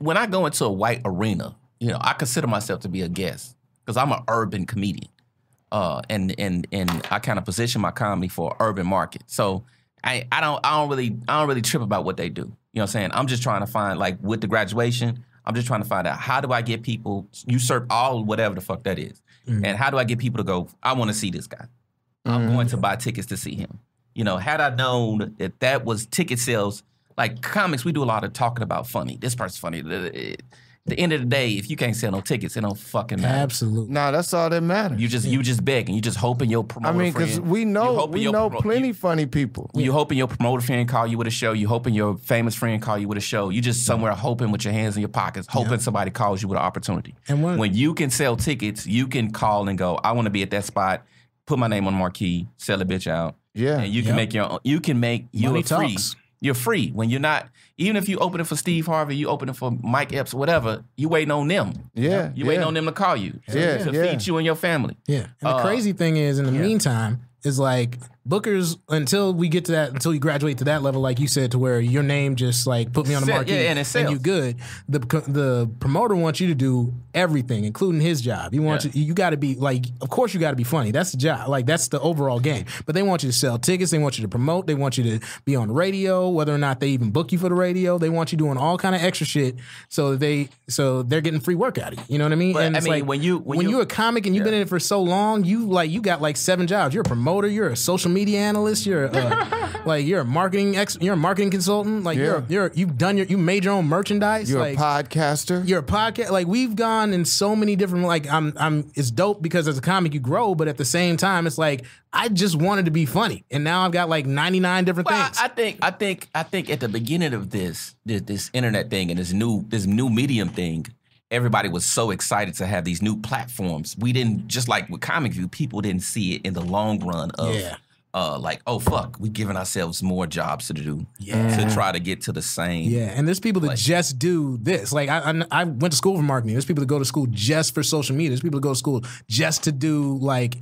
[SPEAKER 5] when I go into a white arena, you know, I consider myself to be a guest because I'm an urban comedian, and I kind of position my comedy for an urban market. So I don't really trip about what they do. You know what I'm saying? I'm just trying to find, like with the graduation, I'm just trying to find out how do I get people usurp all whatever the fuck that is, and how do I get people to go, I want to see this guy. I'm going to buy tickets to see him. You know, had I known that was ticket sales, like comics, we do a lot of talking about funny. This person's funny. At the end of the day, if you can't sell no tickets, it don't fucking matter.
[SPEAKER 4] Absolutely.
[SPEAKER 3] Nah, that's all that matters.
[SPEAKER 5] You just begging. You just hoping your promoter friend.
[SPEAKER 3] I mean, because we know plenty funny people.
[SPEAKER 5] You hoping your promoter friend call you with a show. You hoping your famous friend call you with a show. You just somewhere hoping with your hands in your pockets, hoping somebody calls you with an opportunity. And when you can sell tickets, you can call and go, I want to be at that spot, put my name on the marquee, sell a bitch out. Yeah. And you can make your own. You can make you free. You're free when you're not. Even if you open it for Steve Harvey, you open it for Mike Epps, whatever. You waiting on them.
[SPEAKER 3] Yeah,
[SPEAKER 5] you waiting on them to call you. To feed you and your family.
[SPEAKER 4] Yeah. And the crazy thing is, in the meantime, is like bookers until we get to that, until you graduate to that level, like you said, to where your name just like put me on the marquee and you good. The promoter wants you to do everything, including his job. You want you got to be like, of course you got to be funny. That's the job. Like that's the overall game. But they want you to sell tickets. They want you to promote. They want you to be on the radio, whether or not they even book you for the radio. They want you doing all kind of extra shit so they're getting free work out of you. You know what I mean?
[SPEAKER 5] But,
[SPEAKER 4] and it's like
[SPEAKER 5] when you're
[SPEAKER 4] a comic and you've been in it for so long, you got like 7 jobs. You're a promoter. You're a social media analyst. You're you're a marketing consultant. Like you made your own merchandise.
[SPEAKER 3] You're
[SPEAKER 4] like,
[SPEAKER 3] a podcaster.
[SPEAKER 4] You're a podcast. Like we've gone in so many different. Like it's dope because as a comic you grow, but at the same time it's like I just wanted to be funny, and now I've got like 99 different things.
[SPEAKER 5] I think at the beginning of this internet thing and this new medium thing, everybody was so excited to have these new platforms. We didn't, just like with Comic View, people didn't see it in the long run of like, oh fuck, we giving ourselves more jobs to do to try to get to the same.
[SPEAKER 4] Yeah, and there's people that just do this. Like I went to school for marketing. There's people that go to school just for social media. There's people that go to school just to do like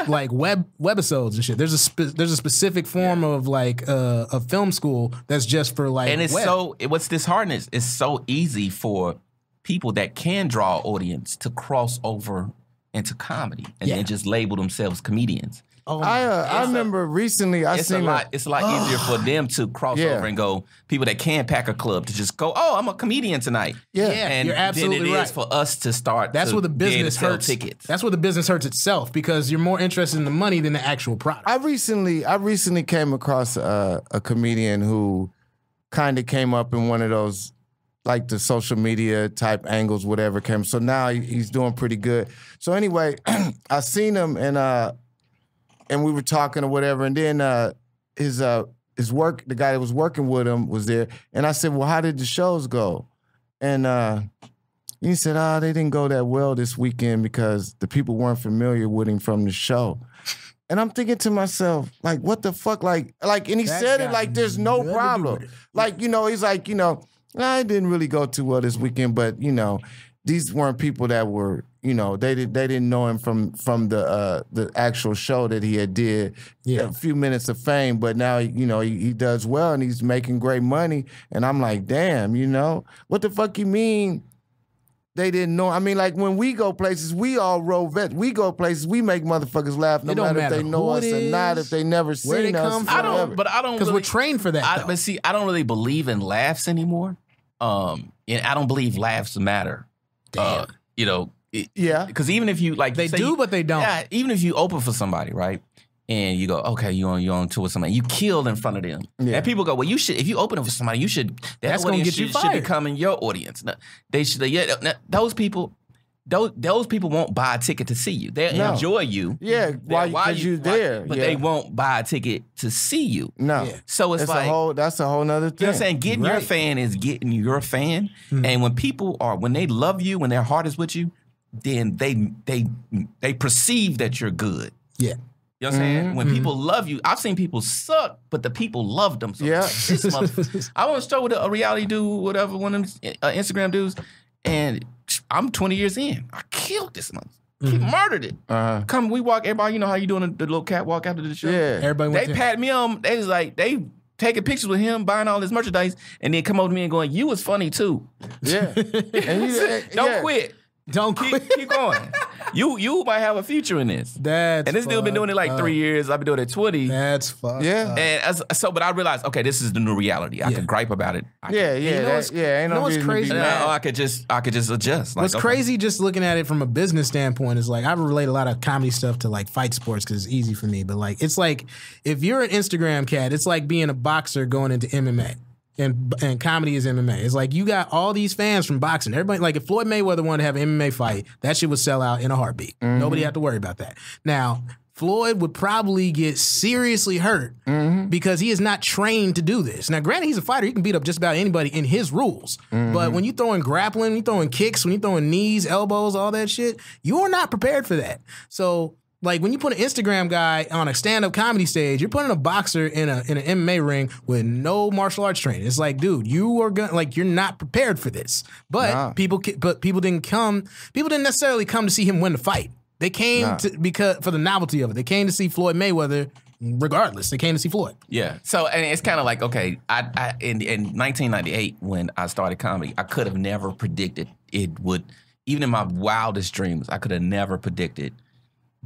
[SPEAKER 4] webisodes and shit. There's a specific form of like a film school that's just for like.
[SPEAKER 5] And it's what's disheartening is it's so easy for people that can draw an audience to cross over into comedy and then just label themselves comedians.
[SPEAKER 3] Oh, I remember recently
[SPEAKER 5] it's a lot easier for them to cross over and go, people that can pack a club to just go, oh, I'm a comedian tonight.
[SPEAKER 4] Yeah,
[SPEAKER 5] and
[SPEAKER 4] you're absolutely
[SPEAKER 5] then it is for us to start.
[SPEAKER 4] That's where the business hurts.
[SPEAKER 5] Tickets.
[SPEAKER 4] That's where the business hurts itself because you're more interested in the money than the actual product.
[SPEAKER 3] I recently came across a comedian who kind of came up in one of those like the social media type angles, whatever came. So now he's doing pretty good. So anyway, I seen him and we were talking or whatever, and then his work, the guy that was working with him was there, and I said, well, how did the shows go? And he said, they didn't go that well this weekend because the people weren't familiar with him from the show. And I'm thinking to myself, like, what the fuck? Like, and he said it like there's no problem. Like, he's like, I didn't really go too well this weekend, but, these weren't people that were, they didn't know him from the actual show that he had did. A few minutes of fame, but now he does well and he's making great money. And I'm like, damn, what the fuck you mean? They didn't know. I mean, like when we go places, we all roll vets. We go places, we make motherfuckers laugh, no matter if they know us or not, if they never seen us.
[SPEAKER 5] I don't
[SPEAKER 4] because we're trained for that.
[SPEAKER 5] But see, I don't really believe in laughs anymore. And I don't believe laughs matter.
[SPEAKER 4] Damn.
[SPEAKER 3] Yeah.
[SPEAKER 5] Because even if you like,
[SPEAKER 4] They do, but they don't.
[SPEAKER 5] Yeah, even if you open for somebody, right? And you go, okay, you on tour with somebody, you kill in front of them, and people go, well, you should. If you open it for somebody, you should.
[SPEAKER 4] That's gonna get you
[SPEAKER 5] should
[SPEAKER 4] fired.
[SPEAKER 5] become in your audience. No, they should. Yeah, those people. Those people won't buy a ticket to see you. They'll enjoy you.
[SPEAKER 3] Yeah, because you're there.
[SPEAKER 5] But they won't buy a ticket to see you.
[SPEAKER 3] No.
[SPEAKER 4] Yeah.
[SPEAKER 5] So it's like
[SPEAKER 3] that's a whole nother thing.
[SPEAKER 5] you know what I'm saying? Getting your fan is getting your fan. And when people when they love you, when their heart is with you, then they perceive that you're good.
[SPEAKER 4] Yeah.
[SPEAKER 5] You know what I'm saying? When people love you, I've seen people suck, but the people loved them. So I want to start with a reality dude, whatever, one of them Instagram dudes, and I'm 20 years in. I killed this month. He murdered it. Come, we walk, everybody, you know how you doing the little catwalk after the show?
[SPEAKER 3] Yeah.
[SPEAKER 4] Everybody went
[SPEAKER 5] They
[SPEAKER 4] to
[SPEAKER 5] pat me on, they was like, they taking pictures with him, buying all this merchandise, and then come over to me and going, you was funny too.
[SPEAKER 3] Yeah. And
[SPEAKER 5] Don't quit.
[SPEAKER 4] Don't quit.
[SPEAKER 5] Keep going. You might have a future in this.
[SPEAKER 4] That's
[SPEAKER 5] and this dude been doing it like 3 years. I've been doing it 20.
[SPEAKER 4] That's fucked
[SPEAKER 3] Yeah.
[SPEAKER 4] up.
[SPEAKER 5] And but I realized, okay, this is the new reality. I can gripe about it.
[SPEAKER 3] You know what's
[SPEAKER 4] crazy?
[SPEAKER 5] I could just adjust. Like,
[SPEAKER 4] What's crazy, just looking at it from a business standpoint, is like I relate a lot of comedy stuff to like fight sports because it's easy for me. But like it's like if you're an Instagram cat, it's like being a boxer going into MMA. And comedy is MMA. It's like you got all these fans from boxing. Everybody, like if Floyd Mayweather wanted to have an MMA fight, that shit would sell out in a heartbeat. Nobody have to worry about that. Now, Floyd would probably get seriously hurt because he is not trained to do this. Now, granted, he's a fighter. He can beat up just about anybody in his rules. But when you throw in grappling, when you throw in kicks, when you throw in knees, elbows, all that shit, you are not prepared for that. So, like when you put an Instagram guy on a stand-up comedy stage, you're putting a boxer in an MMA ring with no martial arts training. It's like, dude, you're not prepared for this. But people didn't necessarily come to see him win the fight. They came for the novelty of it. They came to see Floyd Mayweather. Regardless, they came to see Floyd.
[SPEAKER 5] Yeah. So and it's kind of like, okay, I in 1998 when I started comedy, I could have never predicted it would. Even in my wildest dreams, I could have never predicted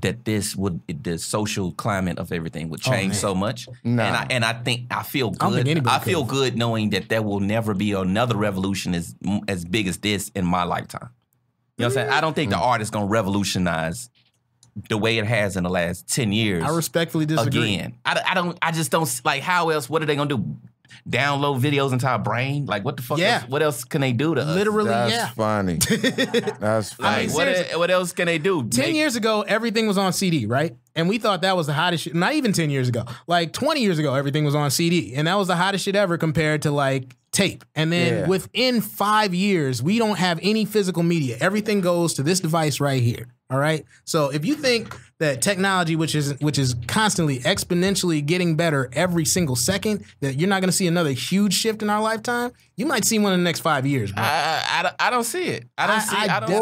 [SPEAKER 5] that the social climate of everything would change so much. And I think I feel good. I feel good knowing that there will never be another revolution as big as this in my lifetime. You know what I'm saying? I don't think the art is going to revolutionize the way it has in the last 10 years.
[SPEAKER 4] I respectfully disagree.
[SPEAKER 5] Again, I just don't, like, how else, what are they going to do? Download videos into our brain? Like, what the fuck else, what else can they do to us?
[SPEAKER 4] Literally,
[SPEAKER 3] That's funny. That's funny.
[SPEAKER 5] Like, what else can they do?
[SPEAKER 4] 10 years ago, everything was on CD, right? And we thought that was the hottest shit. Not even 10 years ago. Like 20 years ago, everything was on CD. And that was the hottest shit ever compared to like tape. And then within 5 years, we don't have any physical media. Everything goes to this device right here. All right. So if you think that technology, which is constantly exponentially getting better every single second, that you're not going to see another huge shift in our lifetime, you might see one in the next 5 years, bro.
[SPEAKER 5] I don't see it. I don't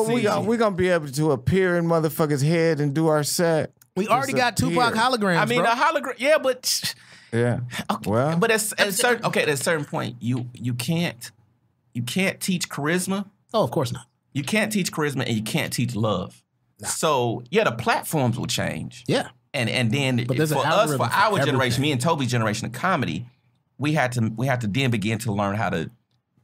[SPEAKER 5] see it.
[SPEAKER 3] We're going to be able to appear in motherfuckers' head and do our set.
[SPEAKER 4] We already got Tupac holograms,
[SPEAKER 5] I mean,
[SPEAKER 4] bro.
[SPEAKER 5] a hologram, yeah, but...
[SPEAKER 3] Yeah.
[SPEAKER 5] Okay,
[SPEAKER 3] well,
[SPEAKER 5] but at a certain point, you can't teach charisma.
[SPEAKER 4] Oh, of course not.
[SPEAKER 5] You can't teach charisma and you can't teach love. Nah. So yeah, the platforms will change.
[SPEAKER 4] Yeah.
[SPEAKER 5] And then for us, for our generation, me and Toby's generation of comedy, we had to then begin to learn how to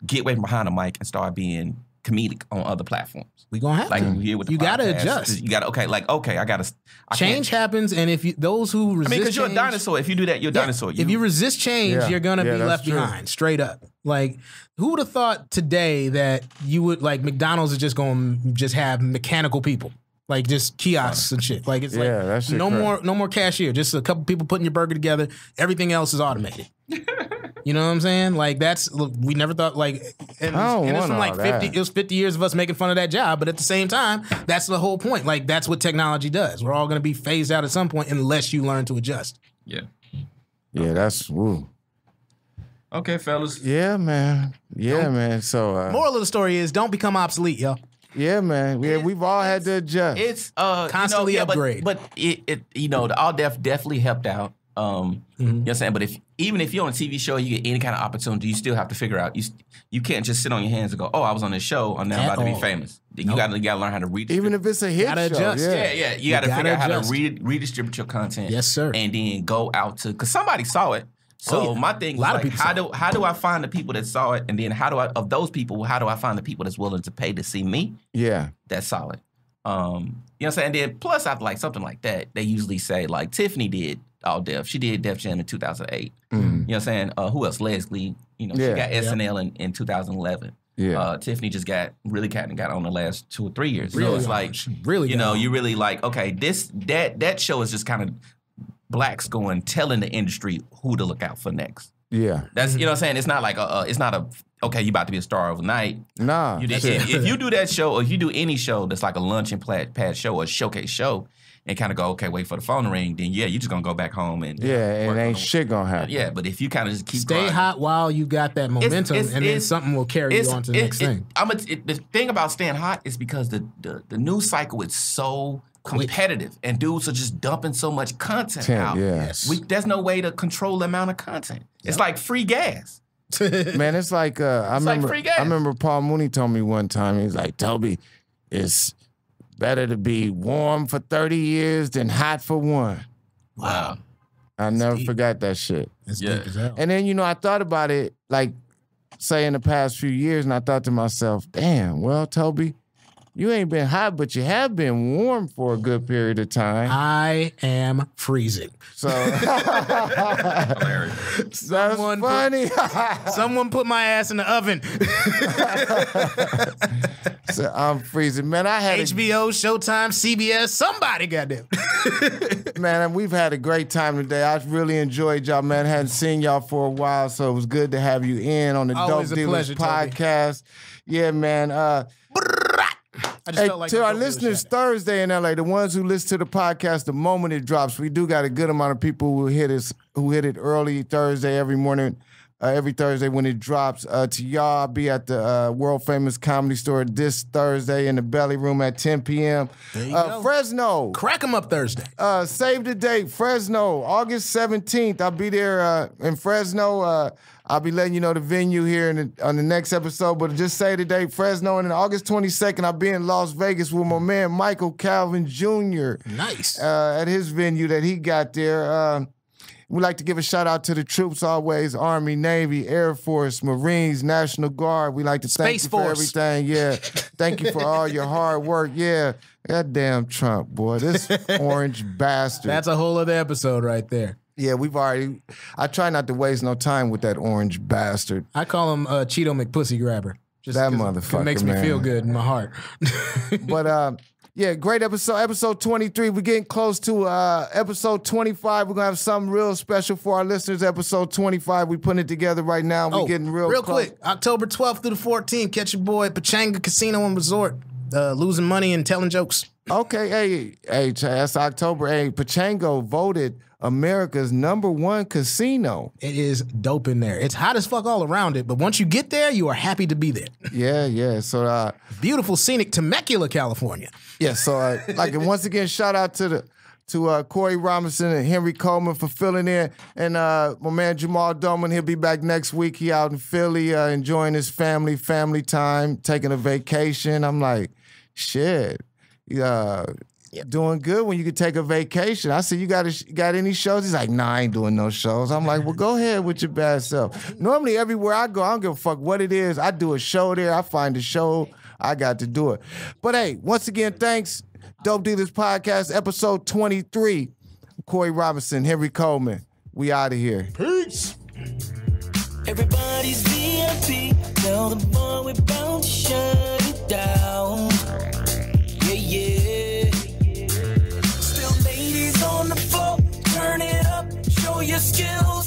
[SPEAKER 5] get away from behind the mic and start being comedic on other platforms.
[SPEAKER 4] We gonna have
[SPEAKER 5] like
[SPEAKER 4] to.
[SPEAKER 5] Here with the
[SPEAKER 4] you
[SPEAKER 5] podcast,
[SPEAKER 4] gotta adjust.
[SPEAKER 5] You gotta I gotta.
[SPEAKER 4] Change happens, and if those who resist,
[SPEAKER 5] because you're a dinosaur. If you do that, you're a dinosaur.
[SPEAKER 4] If you resist change, you're gonna be left behind. Straight up. Like, who would have thought today that you would like McDonald's is just gonna have mechanical people, like just kiosks and shit. Like it's like no more cashier. Just a couple people putting your burger together. Everything else is automated. You know what I'm saying? Like we never thought like it was from like 50. It was 50 years of us making fun of that job, but at the same time, that's the whole point. Like that's what technology does. We're all gonna be phased out at some point unless you learn to adjust.
[SPEAKER 5] Yeah.
[SPEAKER 3] Yeah, that's woo.
[SPEAKER 5] Okay, fellas.
[SPEAKER 3] Yeah, man. Yeah, man. So
[SPEAKER 4] moral of the story is don't become obsolete, yo.
[SPEAKER 3] Yeah, man. We've all had to adjust.
[SPEAKER 5] It's
[SPEAKER 4] constantly upgrade.
[SPEAKER 5] But it the All Def definitely helped out. You know what I'm saying? But even if you're on a TV show, you get any kind of opportunity, you still have to figure out you can't just sit on your hands and go, oh, I was on this show, I'm now about to be famous. You gotta learn how to redistribute.
[SPEAKER 3] Even if it's a hit show.
[SPEAKER 4] Adjust.
[SPEAKER 5] Yeah. You gotta figure out how to redistribute your content.
[SPEAKER 4] Yes, sir.
[SPEAKER 5] And then go out to, because somebody saw it. So my thing was like, how do I find the people that saw it? And then of those people, how do I find the people that's willing to pay to see me?
[SPEAKER 3] Yeah.
[SPEAKER 5] That's solid. You know what I'm saying? Then plus after like something like that, they usually say like Tiffany did All Def. She did Def Jam in 2008. You know what I'm saying? Who else? Leslie. You know, she got SNL in 2011. Yeah. Tiffany just got on the last 2 or 3 years.
[SPEAKER 4] Really,
[SPEAKER 5] so it's like,
[SPEAKER 4] really,
[SPEAKER 5] you know, you really like, okay, that show is just kind of blacks telling the industry who to look out for next.
[SPEAKER 3] Yeah.
[SPEAKER 5] That's, you know what I'm saying? It's not like okay, you about to be a star overnight.
[SPEAKER 3] Nah.
[SPEAKER 5] If you do that show, or if you do any show that's like a lunch and pad show or a showcase show, and kind of go, okay, wait for the phone to ring, then yeah, you're just gonna go back home and
[SPEAKER 3] and ain't shit gonna happen.
[SPEAKER 5] Yeah, but if you kind of just keep
[SPEAKER 4] stay hot while you got that momentum, and then something will carry you on to the next thing.
[SPEAKER 5] The thing about staying hot is because the news cycle is so competitive, and dudes are just dumping so much content out.
[SPEAKER 3] Yes.
[SPEAKER 5] There's no way to control the amount of content. It's like free gas.
[SPEAKER 3] Man, it's like I remember Paul Mooney told me one time, he's like, Tobe, it's better to be warm for 30 years than hot for one.
[SPEAKER 5] Wow.
[SPEAKER 3] I never forgot that shit.
[SPEAKER 4] That's deep as hell.
[SPEAKER 3] And then, you know, I thought about it, like, say in the past few years, and I thought to myself, damn, well, Tobe, you ain't been hot, but you have been warm for a good period of time.
[SPEAKER 4] I am freezing.
[SPEAKER 3] So that's funny.
[SPEAKER 4] Someone put my ass in the oven.
[SPEAKER 3] So I'm freezing, man. I had
[SPEAKER 4] HBO, Showtime, CBS, somebody goddamn.
[SPEAKER 3] Man, we've had a great time today. I really enjoyed y'all, man. Hadn't seen y'all for a while, so it was good to have you in on the Dope Dealers podcast. Yeah, man. To our listeners Thursday in LA, the ones who listen to the podcast the moment it drops, we do got a good amount of people who hit it early Thursday every morning, every Thursday when it drops. To y'all, I'll be at the world famous Comedy Store this Thursday in the Belly Room at 10 p.m.
[SPEAKER 4] There you go.
[SPEAKER 3] Fresno.
[SPEAKER 4] Crack 'em up Thursday.
[SPEAKER 3] Save the date, Fresno, August 17th. I'll be there in Fresno. I'll be letting you know the venue here on the next episode, but just say the date, Fresno. And then August 22nd, I'll be in Las Vegas with my man Michael Calvin Jr.
[SPEAKER 4] Nice.
[SPEAKER 3] At his venue that he got there. We like to give a shout out to the troops always, Army, Navy, Air Force, Marines, National Guard. We like to thank you for everything. Yeah. Thank you for all your hard work. Yeah. Goddamn Trump, boy. This orange bastard.
[SPEAKER 4] That's a whole other episode right there.
[SPEAKER 3] Yeah, I try not to waste no time with that orange bastard.
[SPEAKER 4] I call him Cheeto McPussy Grabber. Just
[SPEAKER 3] that motherfucker,
[SPEAKER 4] it makes me feel good in my heart.
[SPEAKER 3] But, yeah, great episode. Episode 23. We're getting close to episode 25. We're going to have something real special for our listeners. Episode 25. We're putting it together right now. We're getting real close.
[SPEAKER 4] Quick. October 12th through the 14th. Catch your boy at Pachanga Casino and Resort. Losing money and telling jokes.
[SPEAKER 3] Okay. Hey, that's October. Hey, Pachango voted America's #1 casino.
[SPEAKER 4] It is dope in there. It's hot as fuck all around it, but once you get there, you are happy to be there.
[SPEAKER 3] Yeah. So
[SPEAKER 4] beautiful, scenic Temecula, California.
[SPEAKER 3] Yeah. So once again, shout out to Cory Robinson and Henry Coleman for filling in, and my man Jamal Doman. He'll be back next week. He out in Philly enjoying his family time, taking a vacation. I'm like, shit. Doing good when you can take a vacation. I said, you got any shows? He's like, nah, I ain't doing no shows. I'm like, well, go ahead with your bad self. Normally, everywhere I go, I don't give a fuck what it is. I do a show there. I find a show. I got to do it. But hey, once again, thanks. Dope Dealers Podcast, episode 23. Cory Robinson, Henry Coleman. We out of here.
[SPEAKER 4] Peace.
[SPEAKER 2] Everybody's VIP. Tell the boy we're bound to shut it down. Yeah. Still ladies on the floor. Turn it up. Show your skills.